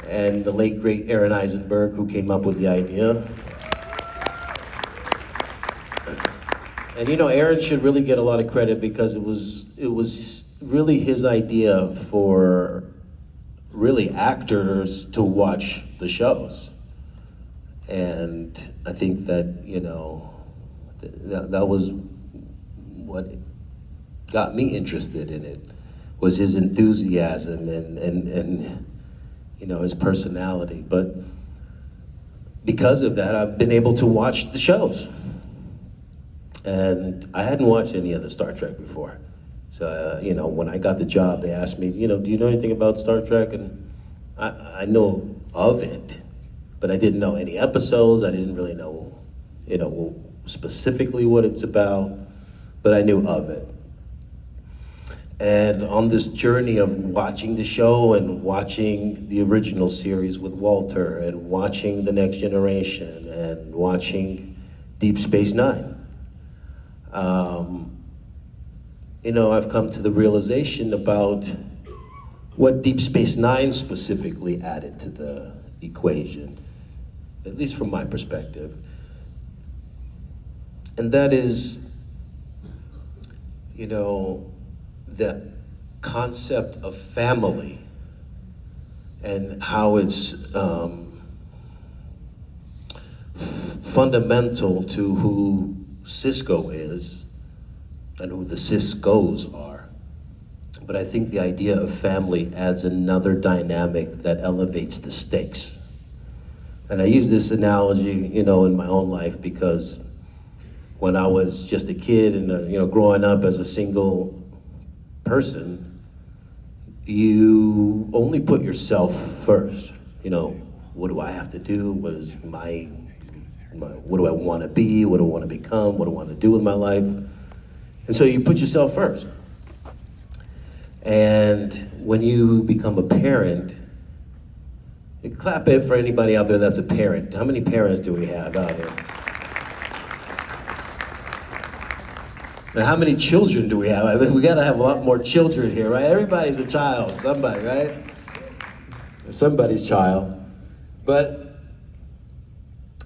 and the late great Aaron Eisenberg who came up with the idea. And Aaron should really get a lot of credit because it was really his idea for really actors to watch the shows. And I think that, that was what got me interested in it, was his enthusiasm and his personality. But because of that, I've been able to watch the shows. And I hadn't watched any of the Star Trek before. So, when I got the job, they asked me, do you know anything about Star Trek? And I know of it, but I didn't know any episodes. I didn't really know, specifically what it's about, but I knew of it. And on this journey of watching the show and watching the original series with Walter and watching The Next Generation and watching Deep Space Nine, I've come to the realization about what Deep Space Nine specifically added to the equation, at least from my perspective. And that is, you know, the concept of family and how it's fundamental to who Cisco is and who the Ciscos are. But I think the idea of family adds another dynamic that elevates the stakes. And I use this analogy, you know, in my own life because when I was just a kid and, you know, growing up as a single person, you only put yourself first. You know, what do I have to do? What is what do I want to be? What do I want to become? What do I want to do with my life? And so you put yourself first. And when you become a parent, you can clap it for anybody out there that's a parent. How many parents do we have out here? Now, how many children do we have? I mean, we gotta have a lot more children here, right? Everybody's a child, somebody, right? Somebody's child. But,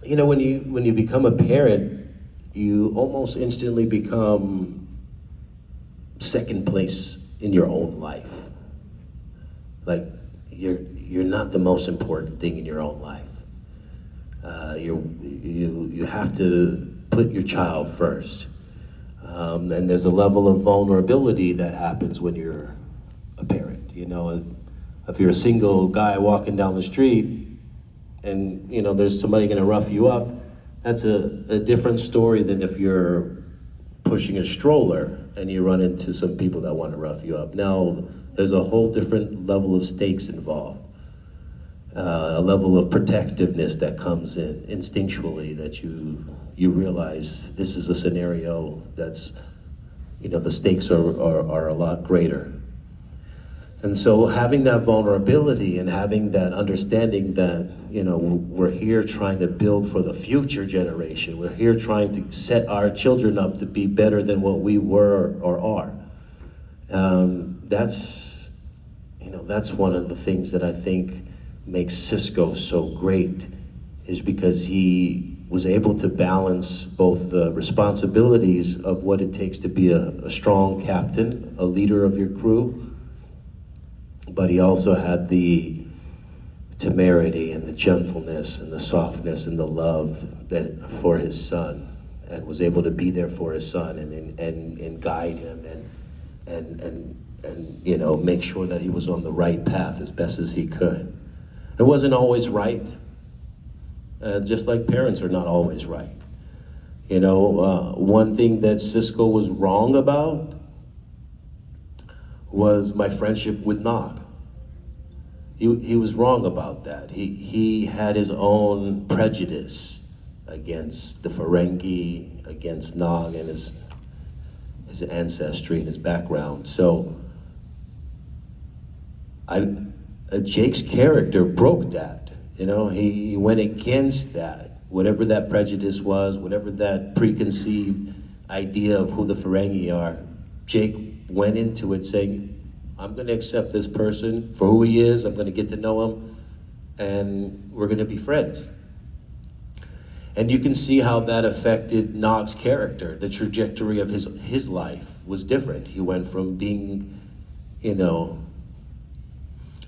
you know, when you become a parent, you almost instantly become second place in your own life. Like, you're not the most important thing in your own life. You have to put your child first. And there's a level of vulnerability that happens when you're a parent. You know, if you're a single guy walking down the street and, you know, there's somebody gonna rough you up, that's a different story than if you're pushing a stroller and you run into some people that want to rough you up. Now, there's a whole different level of stakes involved. A level of protectiveness that comes in instinctually, that you realize this is a scenario that's, you know, the stakes are a lot greater. And so having that vulnerability and having that understanding that, you know, we're here trying to build for the future generation. We're here trying to set our children up to be better than what we were or are. That's, you know, that's one of the things that I think makes Cisco so great, is because he was able to balance both the responsibilities of what it takes to be a strong captain, a leader of your crew, but he also had the temerity and the gentleness and the softness and the love that for his son, and was able to be there for his son and guide him and you know, make sure that he was on the right path as best as he could. It wasn't always right, just like parents are not always right. You know, one thing that Cisco was wrong about was my friendship with Nog. He was wrong about that. He had his own prejudice against the Ferengi, against Nog and his ancestry and his background. So Jake's character broke that. You know, he went against that. Whatever that prejudice was, whatever that preconceived idea of who the Ferengi are, Jake went into it saying, I'm going to accept this person for who he is, I'm going to get to know him, and we're going to be friends. And you can see how that affected Nog's character. The trajectory of his life was different. He went from being, you know,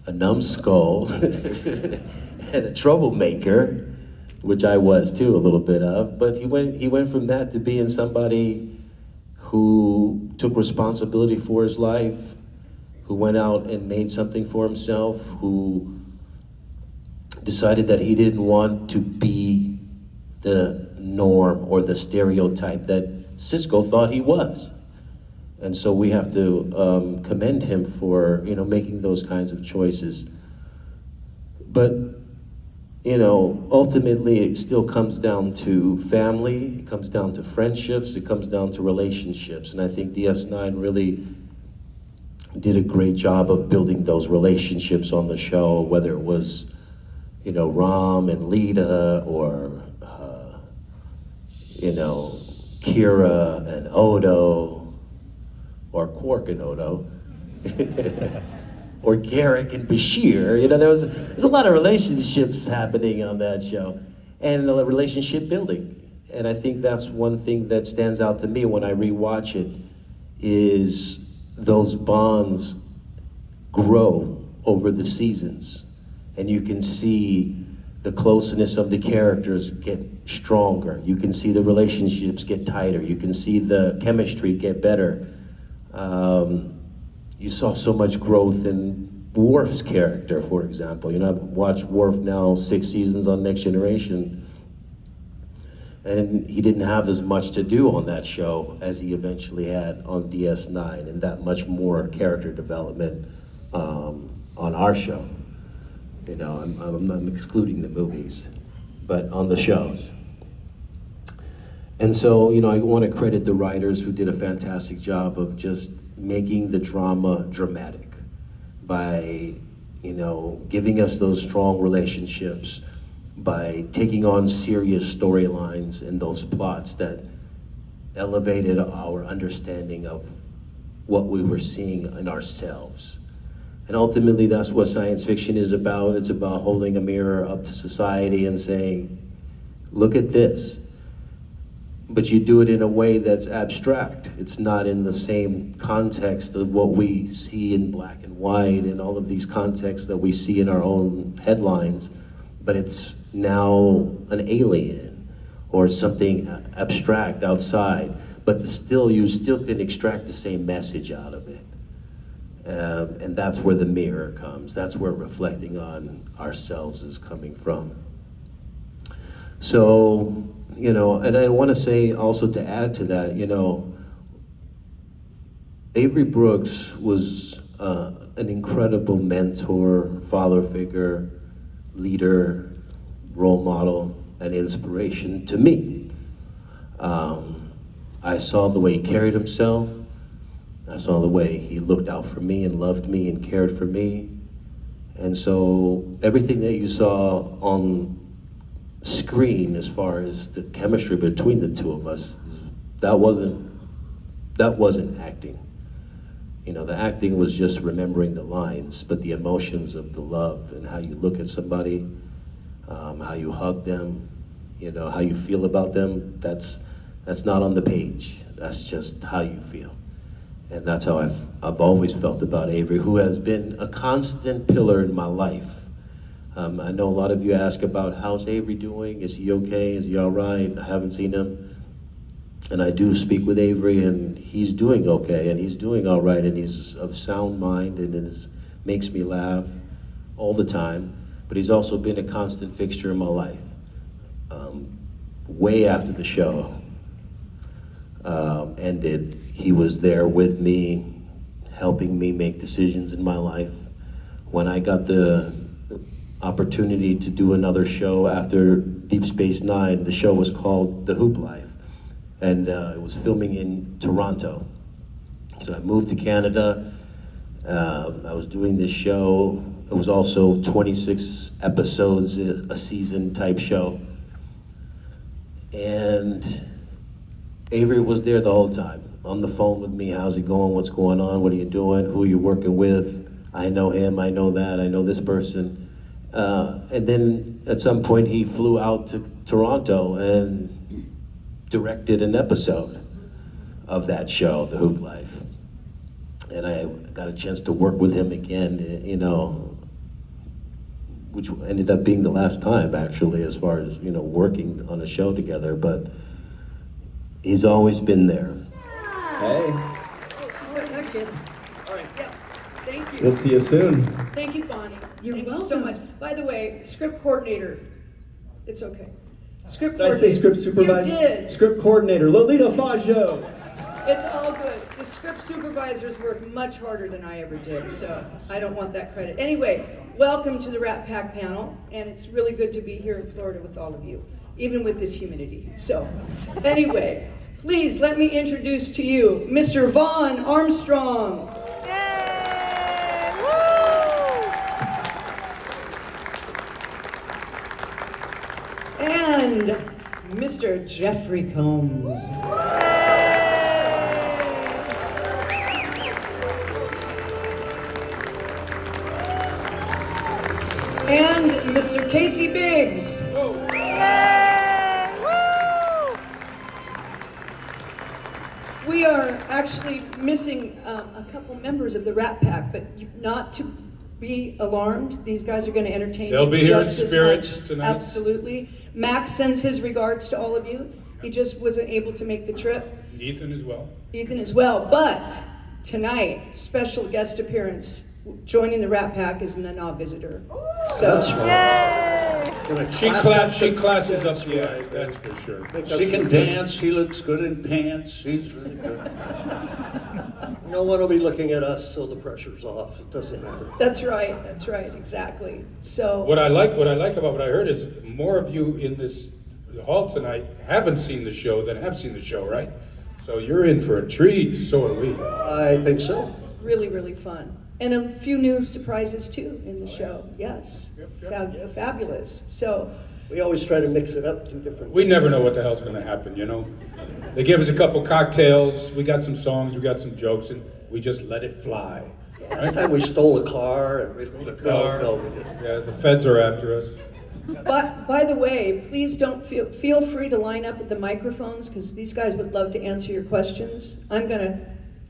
a numbskull and a troublemaker, which I was too, a little bit of, but he went from that to being somebody who took responsibility for his life, who went out and made something for himself, who decided that he didn't want to be the norm or the stereotype that Cisco thought he was. And so we have to commend him for, you know, making those kinds of choices. But, you know, ultimately it still comes down to family, it comes down to friendships, it comes down to relationships. And I think DS9 really did a great job of building those relationships on the show, whether it was, you know, Ram and Lita, or, you know, Kira and Odo, or Quark and Odo, or Garrick and Bashir. You know, there's a lot of relationships happening on that show, and a relationship building. and I think that's one thing that stands out to me when I rewatch it, is those bonds grow over the seasons. And you can see the closeness of the characters get stronger. You can see the relationships get tighter. You can see the chemistry get better. You saw so much growth in Worf's character, for example. You know, I've watched Worf now 6 seasons on Next Generation, and he didn't have as much to do on that show as he eventually had on DS9, and that much more character development on our show. You know, I'm excluding the movies, but on the shows. And so, you know, I want to credit the writers who did a fantastic job of just making the drama dramatic by, you know, giving us those strong relationships, by taking on serious storylines and those plots that elevated our understanding of what we were seeing in ourselves. And ultimately, that's what science fiction is about. It's about holding a mirror up to society and saying, look at this. But you do it in a way that's abstract. It's not in the same context of what we see in black and white and all of these contexts that we see in our own headlines, but it's now an alien or something abstract outside, but you still can extract the same message out of it. And that's where the mirror comes. That's where reflecting on ourselves is coming from. So, you know, and I want to say also to add to that, you know, Avery Brooks was an incredible mentor, father figure, leader, role model, and inspiration to me. I saw the way he carried himself. I saw the way he looked out for me and loved me and cared for me. And so everything that you saw on screen as far as the chemistry between the two of us, that wasn't acting. You know, the acting was just remembering the lines, but the emotions of the love and how you look at somebody, how you hug them, you know, how you feel about them, that's not on the page. That's just how you feel. And that's how I've always felt about Avery, who has been a constant pillar in my life. I know a lot of you ask about how's Avery doing? Is he okay? Is he all right? I haven't seen him. And I do speak with Avery, and he's doing okay, and he's doing all right, and he's of sound mind, and makes me laugh all the time. But he's also been a constant fixture in my life. Way after the show ended, he was there with me, helping me make decisions in my life. When I got the opportunity to do another show after Deep Space Nine, the show was called The Hoop Life, and it was filming in Toronto. So I moved to Canada. I was doing this show. It was also 26 episodes, a season type show. And Avery was there the whole time, on the phone with me. How's it going? What's going on? What are you doing? Who are you working with? I know him, I know that, I know this person. And then at some point he flew out to Toronto and directed an episode of that show, The Hoop Life. And I got a chance to work with him again, you know, which ended up being the last time, actually, as far as, you know, working on a show together, but he's always been there. Hey, There she is. All right. Yeah. Thank you. we'll see you soon. Thank you, Bonnie. You're Thank welcome. you so much. By the way, script coordinator. It's okay. Script Did I coordinator. say script supervisor? You did. Script coordinator, Lolita Faggio. It's all good. The script supervisors work much harder than I ever did, so I don't want that credit. Anyway, welcome to the Rat Pack panel, and it's really good to be here in Florida with all of you, even with this humidity. So, anyway, please let me introduce to you Mr. Vaughn Armstrong. And Mr. Jeffrey Combs. And Mr. Casey Biggs. are actually missing a couple members of the Rat Pack, but not to be alarmed. These guys are going to entertain They'll you be here in just as spirits much. tonight. Absolutely. Max sends his regards to all of you. He just wasn't able to make the trip. Ethan as well. Ethan as well. But tonight, special guest appearance, joining the Rat Pack is a Nana visitor. So, That's right. She classes up the act, that's for sure. She can dance, she looks good in pants, she's really good. No one will be looking at us, so the pressure's off. It doesn't matter. That's right, exactly. So What I like about what I heard is more of you in this hall tonight haven't seen the show than have seen the show, right? So you're in for a treat, so are we. I think so. really, really fun. And a few new surprises too in the show. Yes. Fabulous. So we always try to mix it up to different. We never know what the hell's going to happen, you know. They give us a couple cocktails, we got some songs, we got some jokes, and we just let it fly. Last time we stole a car. And we didn't. Yeah, the feds are after us. But by the way, please don't feel free to line up at the microphones because these guys would love to answer your questions. I'm going to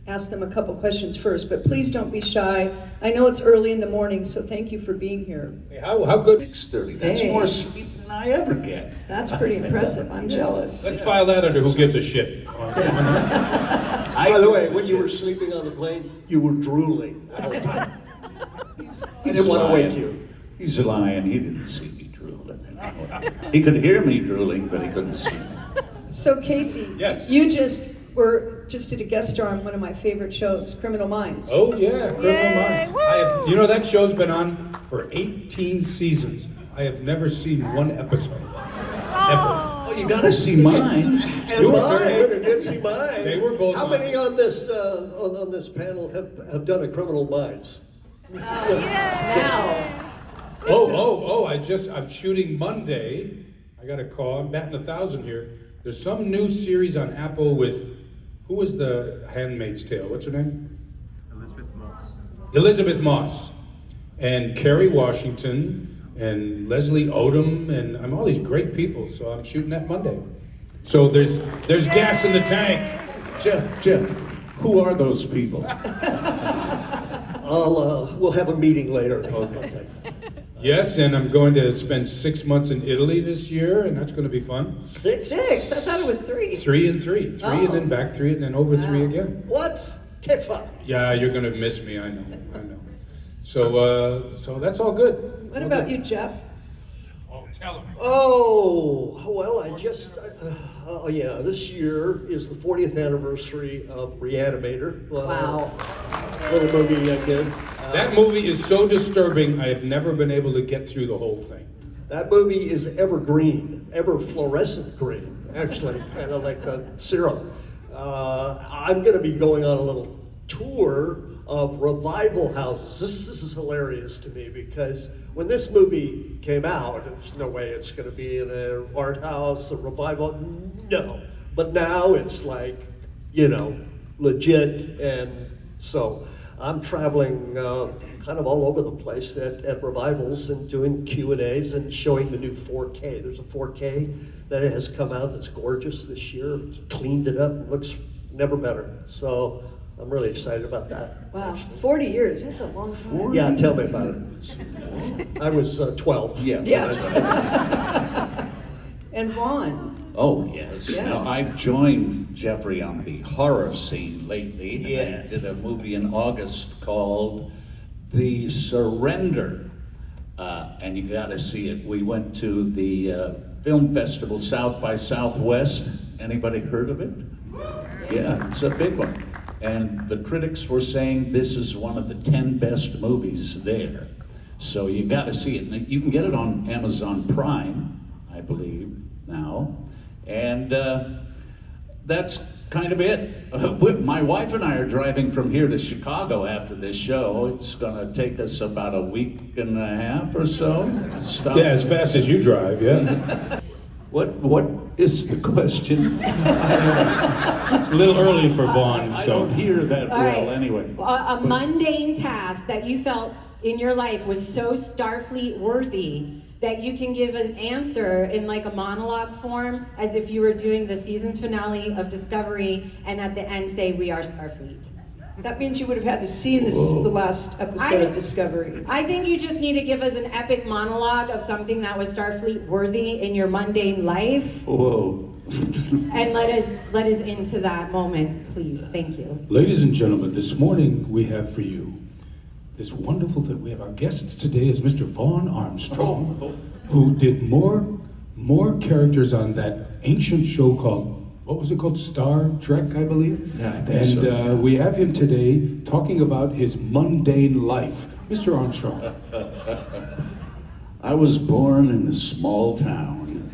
ask them a couple questions first, but please don't be shy. I know it's early in the morning, so thank you for being here. Hey, how good? 6:30. That's more sleep than I ever get. That's pretty impressive. I'm jealous. Let's file that under who gives a shit. By the way, when you were sleeping on the plane, you were drooling the whole time. I didn't want to wake you. He's lying. He didn't see me drooling. He could hear me drooling, but he couldn't see me. So Casey, yes. You just did a guest star on one of my favorite shows, Criminal Minds. Oh yeah, Criminal Minds. You know that show's been on for 18 seasons. I have never seen one episode. Ever. Oh, you gotta see mine. And mine, you did see mine. They were both. How many on this panel have done a Criminal Minds? Now. I'm shooting Monday. I got a call. I'm batting 1,000 here. There's some new series on Apple with, who was the Handmaid's Tale? What's her name? Elizabeth Moss. And Kerry Washington and Leslie Odom and all these great people. So I'm shooting that Monday. So there's gas in the tank. Jeff, who are those people? We'll have a meeting later. Okay. Yes, and I'm going to spend 6 months in Italy this year, and that's going to be fun. Six? I thought it was 3. 3 and 3. 3 and then back 3 and then over 3 again. What? Kefa. Yeah, you're going to miss me, I know. So that's all good. What about you, Jeff? Oh, tell him. Oh, well, this year is the 40th anniversary of Reanimator. Wow. Little movie I did. That movie is so disturbing, I have never been able to get through the whole thing. That movie is evergreen, ever fluorescent green, actually, kind of like the syrup. I'm going to be going on a little tour of revival houses. This is hilarious to me because when this movie came out, there's no way it's going to be in an art house, a revival, no. But now it's like, legit, and so I'm traveling kind of all over the place at revivals and doing Q&As and showing the new 4K. There's a 4K that has come out that's gorgeous this year. Cleaned it up, looks never better. So I'm really excited about that. Wow, 40 years, that's a long time. Yeah, tell me about it. I was 12. Yeah. Yes. And Vaughn. Oh, yes. Yes. Now, I've joined Jeffrey on the horror scene lately. Yes. I did a movie in August called The Surrender. And you got to see it. We went to the film festival South by Southwest. Anybody heard of it? Yeah, it's a big one. And the critics were saying this is one of the 10 best movies there. So you got to see it. You can get it on Amazon Prime, I believe, now. And that's kind of it. My wife and I are driving from here to Chicago after this show. It's going to take us about a week and a half or so. Yeah, as fast as you drive, yeah. What is the question? It's a little early for Vaughn. I don't hear that All well right. anyway. A mundane task that you felt in your life was so Starfleet worthy that you can give an answer in like a monologue form as if you were doing the season finale of Discovery and at the end say, "We are Starfleet." That means you would have had to see the last episode of Discovery. I think you just need to give us an epic monologue of something that was Starfleet worthy in your mundane life. Whoa. And let us into that moment, please. Thank you. Ladies and gentlemen, this morning we have for you this wonderful thing. We have our guests today is Mr. Vaughn Armstrong, who did more characters on that ancient show called, what was it called? Star Trek, I believe? Yeah, I think so. We have him today talking about his mundane life. Mr. Armstrong. I was born in a small town.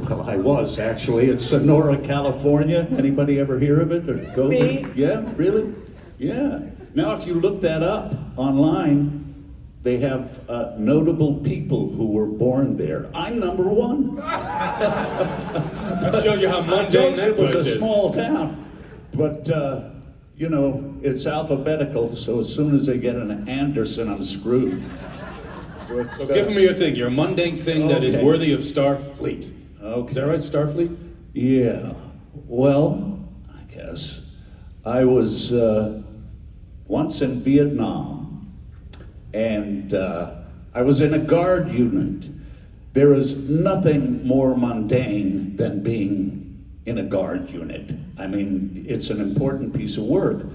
Well, I was actually. It's Sonora, California. Anybody ever hear of it or go? Me? Yeah, really? Yeah. Now, if you look that up online, they have notable people who were born there. I'm number one. That shows you how mundane that It was place a is. small town, but you know, it's alphabetical. So as soon as they get an Anderson, I'm screwed. But, So give me your thing, your mundane thing that is Okay. worthy of Starfleet. Okay. Is that right, Starfleet? Yeah. Well, I guess I was once in Vietnam, and I was in a guard unit. There is nothing more mundane than being in a guard unit. I mean, it's an important piece of work,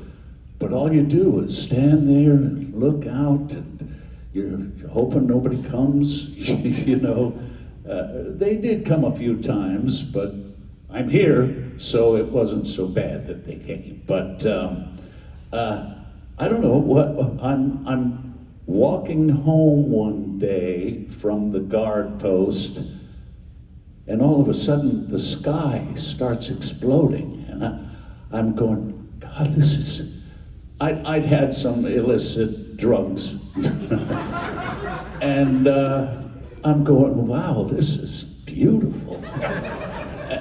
but all you do is stand there and look out, and you're hoping nobody comes. You know, they did come a few times, but I'm here, so it wasn't so bad that they came. But I don't know what I'm walking home one day from the guard post, and all of a sudden the sky starts exploding, and I'm going, God, this is. I'd had some illicit drugs, and I'm going, wow, this is beautiful.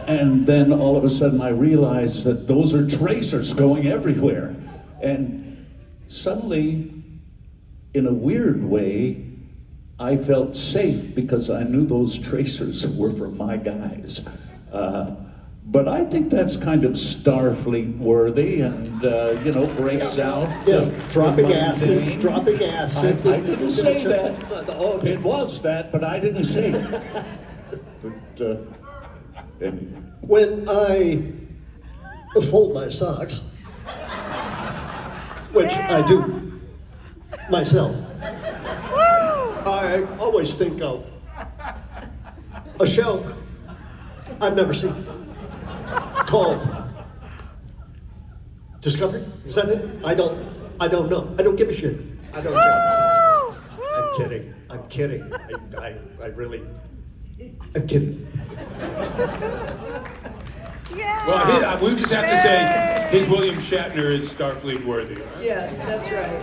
And then all of a sudden I realized that those are tracers going everywhere, and suddenly, in a weird way, I felt safe because I knew those tracers were for my guys. But I think that's kind of Starfleet worthy, and you know, breaks out. Yeah, dropping the acid, mundane. dropping acid. I didn't say that. It was that, but I didn't say it. But, When I fold my socks, which I do myself, I always think of a show I've never seen called Discovery. Is that it? I don't know. I don't give a shit. I don't care. I'm kidding. I really, I'm kidding. Well, we just have to say his William Shatner is Starfleet worthy. Yes, that's right.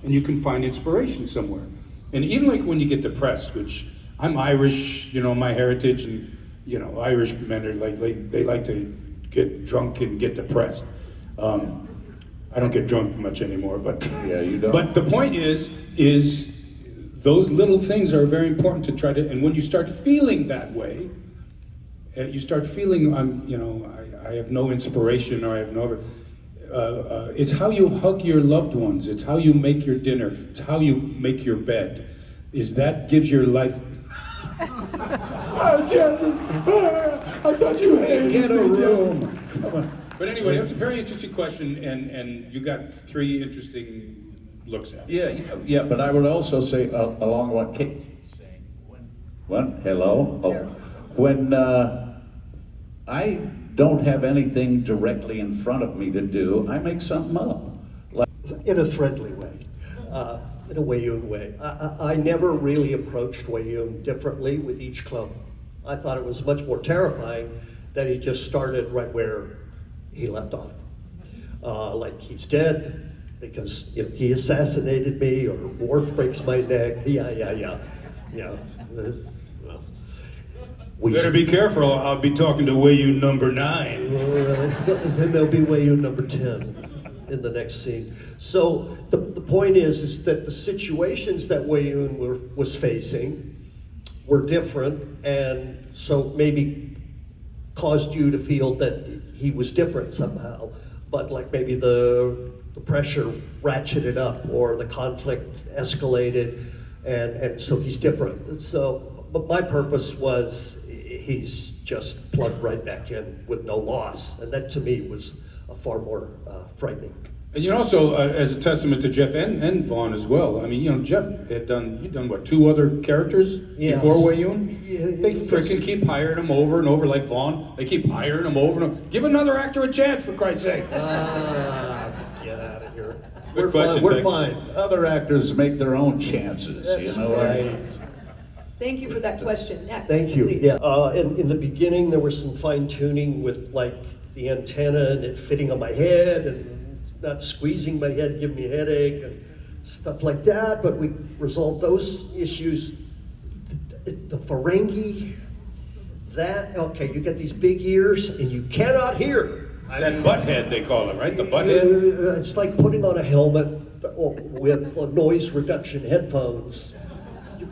And you can find inspiration somewhere. And even like when you get depressed, which I'm Irish, you know, my heritage, and you know, Irish men are they like to get drunk and get depressed. I don't get drunk much anymore, but yeah, you don't. But the point is those little things are very important to try to. And when you start feeling that way, you start feeling I have no inspiration, or I have no. It's how you hug your loved ones. It's how you make your dinner. It's how you make your bed. That gives your life. Jeffrey, I thought you hated Get a me, room. Come on. But anyway, it's a very interesting question, and you got 3 interesting looks at it. Yeah. But I would also say along what Kate. What? Hello. Oh. When I don't have anything directly in front of me to do, I make something up. In a friendly way, in a Wayun way. I never really approached Wayun differently with each club. I thought it was much more terrifying that he just started right where he left off. Like he's dead because he assassinated me, or Worf breaks my neck. Yeah. We better be careful. I'll be talking to Wayun number 9. Then there'll be Wayun number 10. in the next scene. So the point is that the situations that Wei Yun was facing were different, and so maybe caused you to feel that he was different somehow. But like maybe the pressure ratcheted up, or the conflict escalated, and so he's different. So, but my purpose was he's just plugged right back in with no loss, and that to me was far more frightening. And also, as a testament to Jeff and Vaughn as well. I mean, Jeff you'd done what, 2 other characters before Wei Yun? Yeah, they freaking keep hiring him over and over, like Vaughn. They keep hiring him over and over. Give another actor a chance, for Christ's sake. Get out of here. We're fine. Other actors make their own chances. That's you know. right. Thank you for that question. Next, Thank you. please. Yeah. In the beginning, there was some fine tuning with like the antenna and it fitting on my head and not squeezing my head, giving me a headache and stuff like that. But we resolved those issues. The Ferengi, okay, you get these big ears and you cannot hear. That butt head, they call it, right? The butt head? It's like putting on a helmet with noise reduction headphones.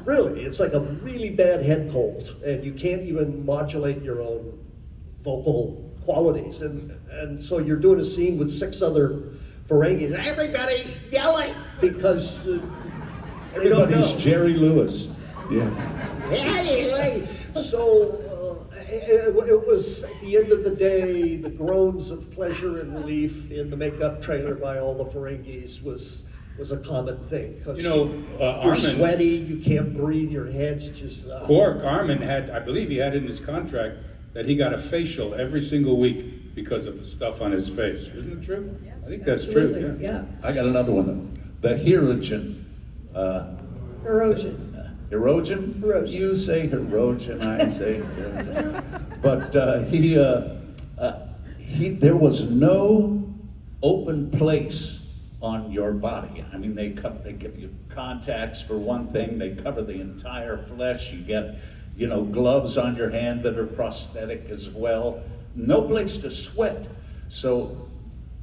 Really, it's like a really bad head cold, and you can't even modulate your own vocal qualities. And so you're doing a scene with 6 other Ferengis. Everybody's yelling because they don't know. Everybody's Jerry Lewis. Yeah. Hey. So it was, at the end of the day, the groans of pleasure and relief in the makeup trailer by all the Ferengis was a common thing. You're Armin, sweaty, you can't breathe, your head's just... Quark, Armin I believe he had in his contract that he got a facial every single week because of the stuff on his face. Isn't it true? Yes, I think that's absolutely. true, Yeah. I got another one. The Hirogen. Erosion. Erogen? You say Hirogen, I say Hirogen. But there was no open place on your body. I mean, they give you contacts for one thing, they cover the entire flesh, you get, gloves on your hand that are prosthetic as well. No place to sweat. So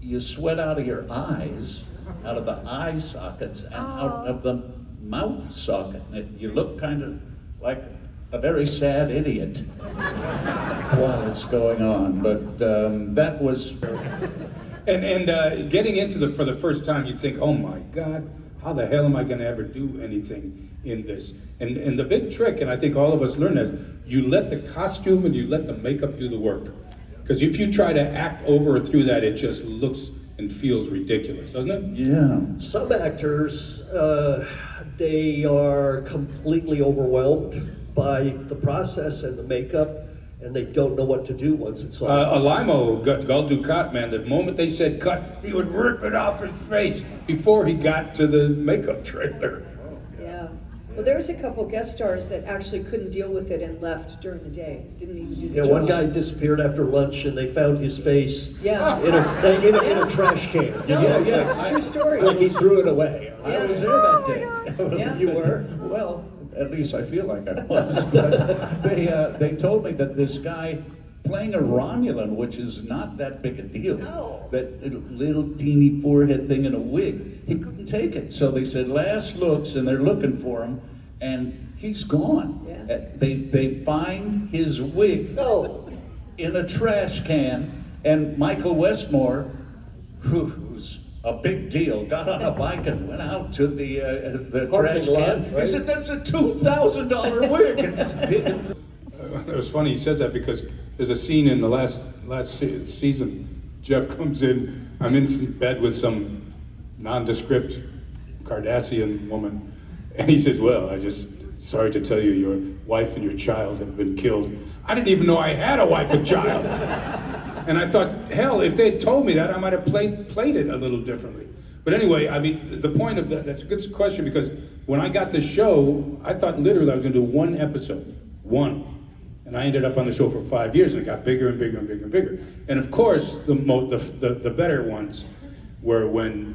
you sweat out of your eyes, out of the eye sockets, and out of the mouth socket. You look kind of like a very sad idiot while it's going on, but that was... And getting into for the first time, you think, oh my God, how the hell am I going to ever do anything in this? And the big trick, and I think all of us learn this, you let the costume and you let the makeup do the work. Because if you try to act over or through that, it just looks and feels ridiculous, doesn't it? Yeah. Some actors, they are completely overwhelmed by the process and the makeup, and they don't know what to do once it's all. Alimo, Gul Dukat, man, the moment they said cut, he would rip it off his face before he got to the makeup trailer. Yeah. Well, there was a couple guest stars that actually couldn't deal with it and left during the day. Didn't even do the job. One guy disappeared after lunch, and they found his face Yeah. in a trash can. No, it's a true story. Like he threw it away. I was there that day. Yeah. You were? Well, at least I feel like I was. But they told me that this guy playing a Romulan, which is not that big a deal, that little teeny forehead thing in a wig, he couldn't take it. So they said last looks, and they're looking for him, and he's gone. Yeah. They find his wig in a trash can, and Michael Westmore, who's a big deal, got on a bike and went out to the trash can. Right? He said, "That's a $2,000 wig." And just did it. It was funny he says that because there's a scene in the last season. Jeff comes in, I'm in bed with some nondescript Cardassian woman, and he says, well, sorry to tell you, your wife and your child have been killed. I didn't even know I had a wife and child. And I thought, hell, if they had told me that, I might have played it a little differently. But anyway, I mean, the point of that's a good question, because when I got this show, I thought literally I was going to do one episode. One. And I ended up on the show for 5 years, and it got bigger and bigger and bigger and bigger. And of course, the better ones were when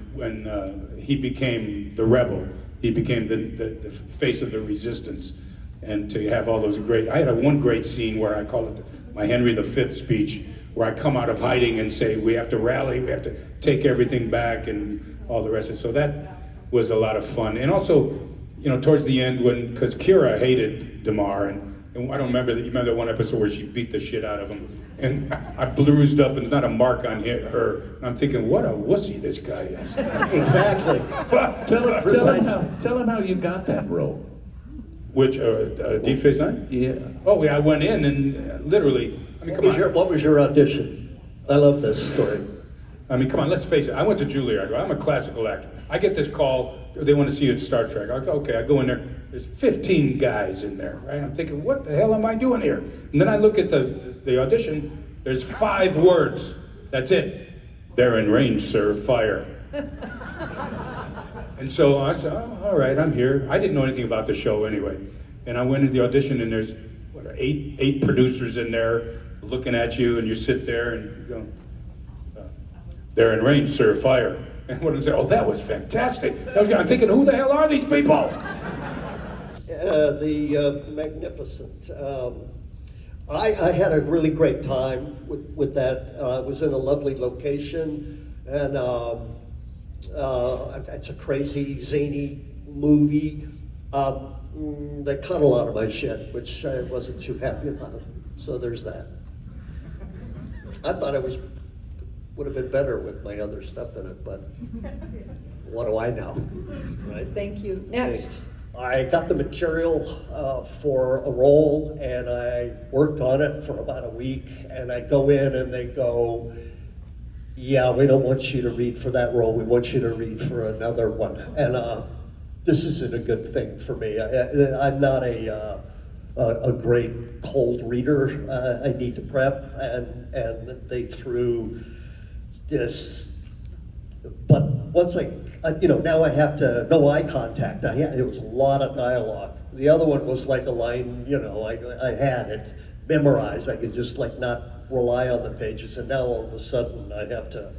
he became the rebel. He became the face of the resistance. And to have all those I had one great scene where I call it my Henry V speech, where I come out of hiding and say, we have to rally, we have to take everything back and all the rest of it. So that was a lot of fun. And also, you know, towards the end because Kira hated Damar, and I don't remember, you remember that one episode where she beat the shit out of him? And I bruised up, and there's not a mark on her. And I'm thinking, what a wussy this guy is. Exactly. Tell him how you got that role. Which, Deep Space Nine? Yeah. Oh, yeah, I went in and literally, I mean, come on. What was your audition? I love this story. I mean, come on, let's face it. I went to Juilliard. I'm a classical actor. I get this call, they want to see you at Star Trek. I go, okay, I go in there. There's 15 guys in there, right? I'm thinking, what the hell am I doing here? And then I look at the audition. There's 5 words. That's it. They're in range, sir. Fire. And so I said, oh, all right, I'm here. I didn't know anything about the show anyway. And I went to the audition, and there's, what, eight producers in there looking at you, and you sit there and you go, they're in range, sir. Fire. And what did I say? Oh, that was fantastic. I'm thinking, who the hell are these people? The Magnificent. I had a really great time with that. I was in a lovely location, and it's a crazy, zany movie. They cut a lot of my shit, which I wasn't too happy about. So there's that. I thought it would have been better with my other stuff in it, but what do I know, right? Thank you. Next. I got the material for a role, and I worked on it for about a week, and I go in and they go, yeah, we don't want you to read for that role, we want you to read for another one. And this isn't a good thing for me. I'm not a great cold reader. I need to prep, and they threw this, but once now I have to, no eye contact. It was a lot of dialogue. The other one was like a line, I had it memorized. I could just not rely on the pages, and now all of a sudden I have to,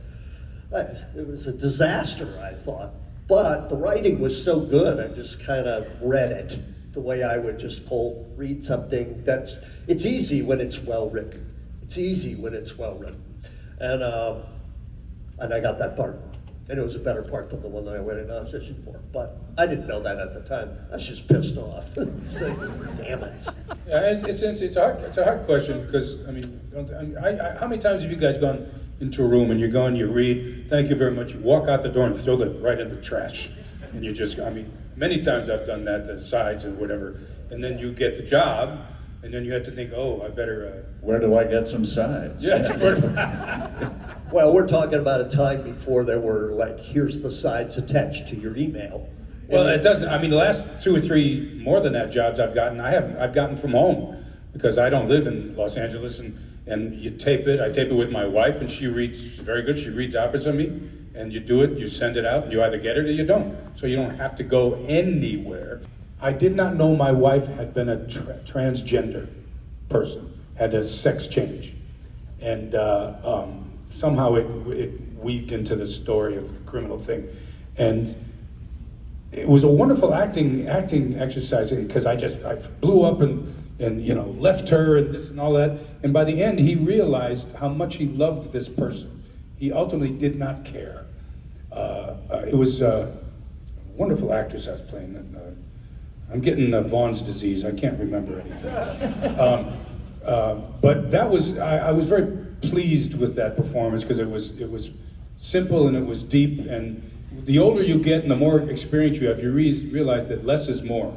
it was a disaster, I thought. But the writing was so good, I just kind of read it the way I would just read something it's easy when it's well written. It's easy when it's well written. And I got that part. And it was a better part than the one that I went in audition for. But I didn't know that at the time. I was just pissed off. So, damn it. Yeah, it's a hard question because, how many times have you guys gone into a room and you read, thank you very much, you walk out the door and throw it right in the trash. And you just, many times I've done that, the sides and whatever. And then you get the job, and then you have to think, oh, I better... Where do I get some sides? Yeah, well, we're talking about a time before there were here's the sides attached to your email. Well, it doesn't. The last 2 or 3 more than that jobs I've gotten, I've gotten from home because I don't live in Los Angeles, and you tape it. I tape it with my wife, and she reads very good. She reads opposite of me, and you do it. You send it out, and you either get it or you don't. So you don't have to go anywhere. I did not know my wife had been a transgender person, had a sex change, and somehow it weaved into the story of the criminal thing, and it was a wonderful acting exercise because I blew up and left her and this and all that, and by the end he realized how much he loved this person. He ultimately did not care. It was a wonderful actress I was playing. I'm getting Vaughn's disease. I can't remember anything. But that was I was very pleased with that performance because it was simple and it was deep, and the older you get and the more experience you have, you realize that less is more.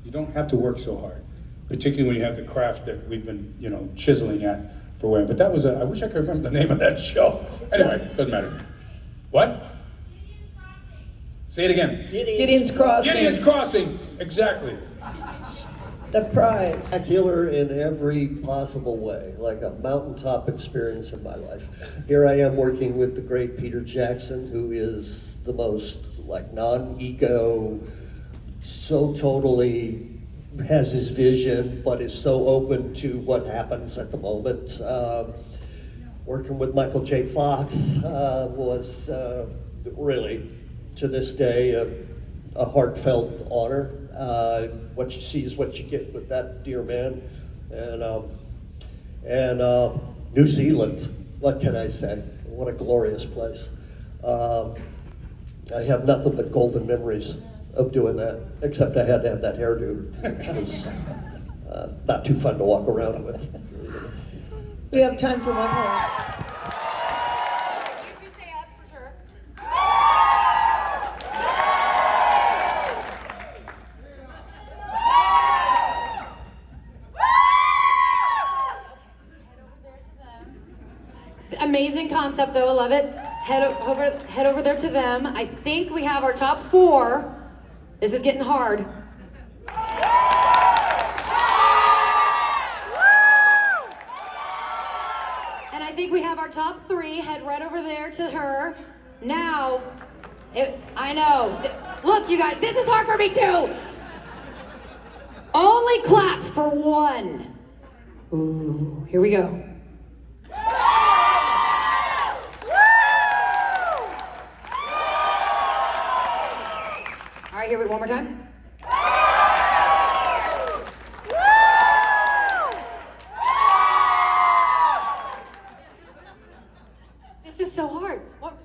You don't have to work so hard, particularly when you have the craft that we've been chiseling at for a while. But that was I wish I could remember the name of that show. Anyway, doesn't matter. What? Say it again. Gideon's Crossing. Gideon's Crossing, exactly. The prize. Spectacular in every possible way, like a mountaintop experience in my life. Here I am working with the great Peter Jackson, who is the most non-ego, so totally has his vision, but is so open to what happens at the moment. Working with Michael J. Fox was really, to this day, a heartfelt honor. What you see is what you get with that dear man. And New Zealand, what can I say? What a glorious place. I have nothing but golden memories of doing that, except I had to have that hairdo, which was not too fun to walk around with. We have time for one more. Amazing concept, though. I love it. Head over there to them. I think we have our top 4. This is getting hard. And I think we have our top 3. Head right over there to her. Now, I know. Look, you guys, this is hard for me too. Only clap for 1. Ooh, here we go. All right, here we go, one more time. This is so hard. What?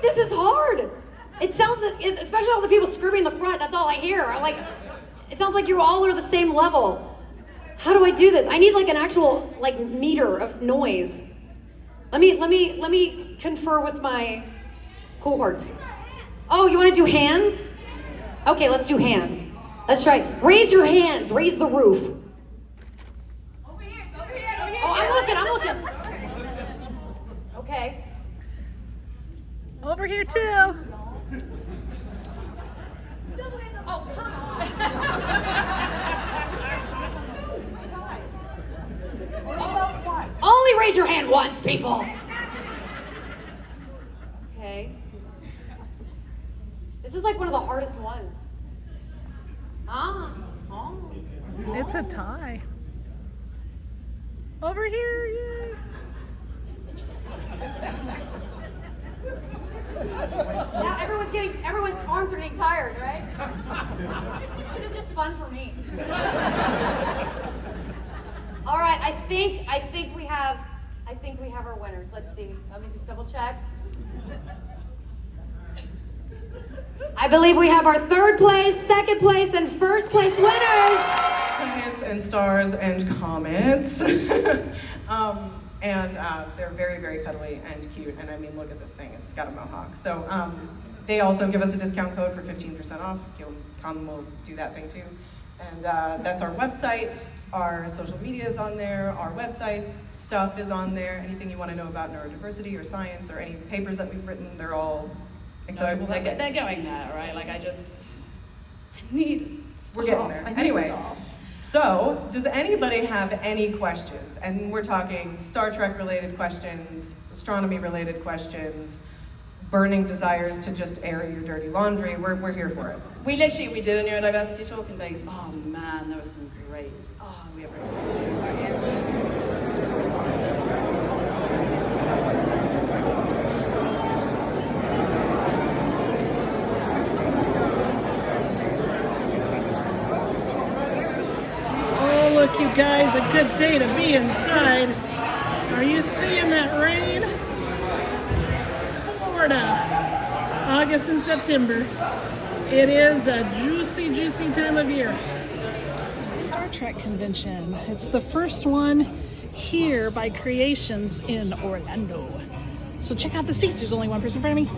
This is hard. It sounds, especially all the people screaming in the front, that's all I hear. I'm like, it sounds like you all are the same level. How do I do this? I need like an actual like meter of noise. Let me confer with my cohorts. Oh, you want to do hands? Okay, let's do hands. Let's try. Raise your hands. Raise the roof. Over here. Oh, I'm looking. Okay. Over here too. Oh, come on. Only raise your hand once, people. Okay. This is like one of the hardest ones. Oh. It's a tie. Over here, yay. Now everyone's arms are getting tired, right? This is just fun for me. All right, I think we have our winners. Let's see. Let me just double check. I believe we have our 3rd place, 2nd place, and 1st place winners. Comments and stars and comments. And they're very, very cuddly and cute. And I mean, look at this thing. It's got a mohawk. So they also give us a discount code for 15% off. If you'll come, we'll do that thing too. And that's our website. Our social media is on there. Our website stuff is on there. Anything you want to know about neurodiversity or science or any papers that we've written, they're all accessible. They're going there, right? Like I need stuff. We're getting there. Anyway. So, does anybody have any questions? And we're talking Star Trek related questions, astronomy related questions, burning desires to just air your dirty laundry. We're here for it. We did a neurodiversity talk in Vegas. Oh man, there was some great, we have Look, you guys, a good day to be inside. Are you seeing that rain? Florida, August and September. It is a juicy, juicy time of year. Star Trek convention. It's the first one here by Creations in Orlando. So check out the seats. There's only one person in front of me.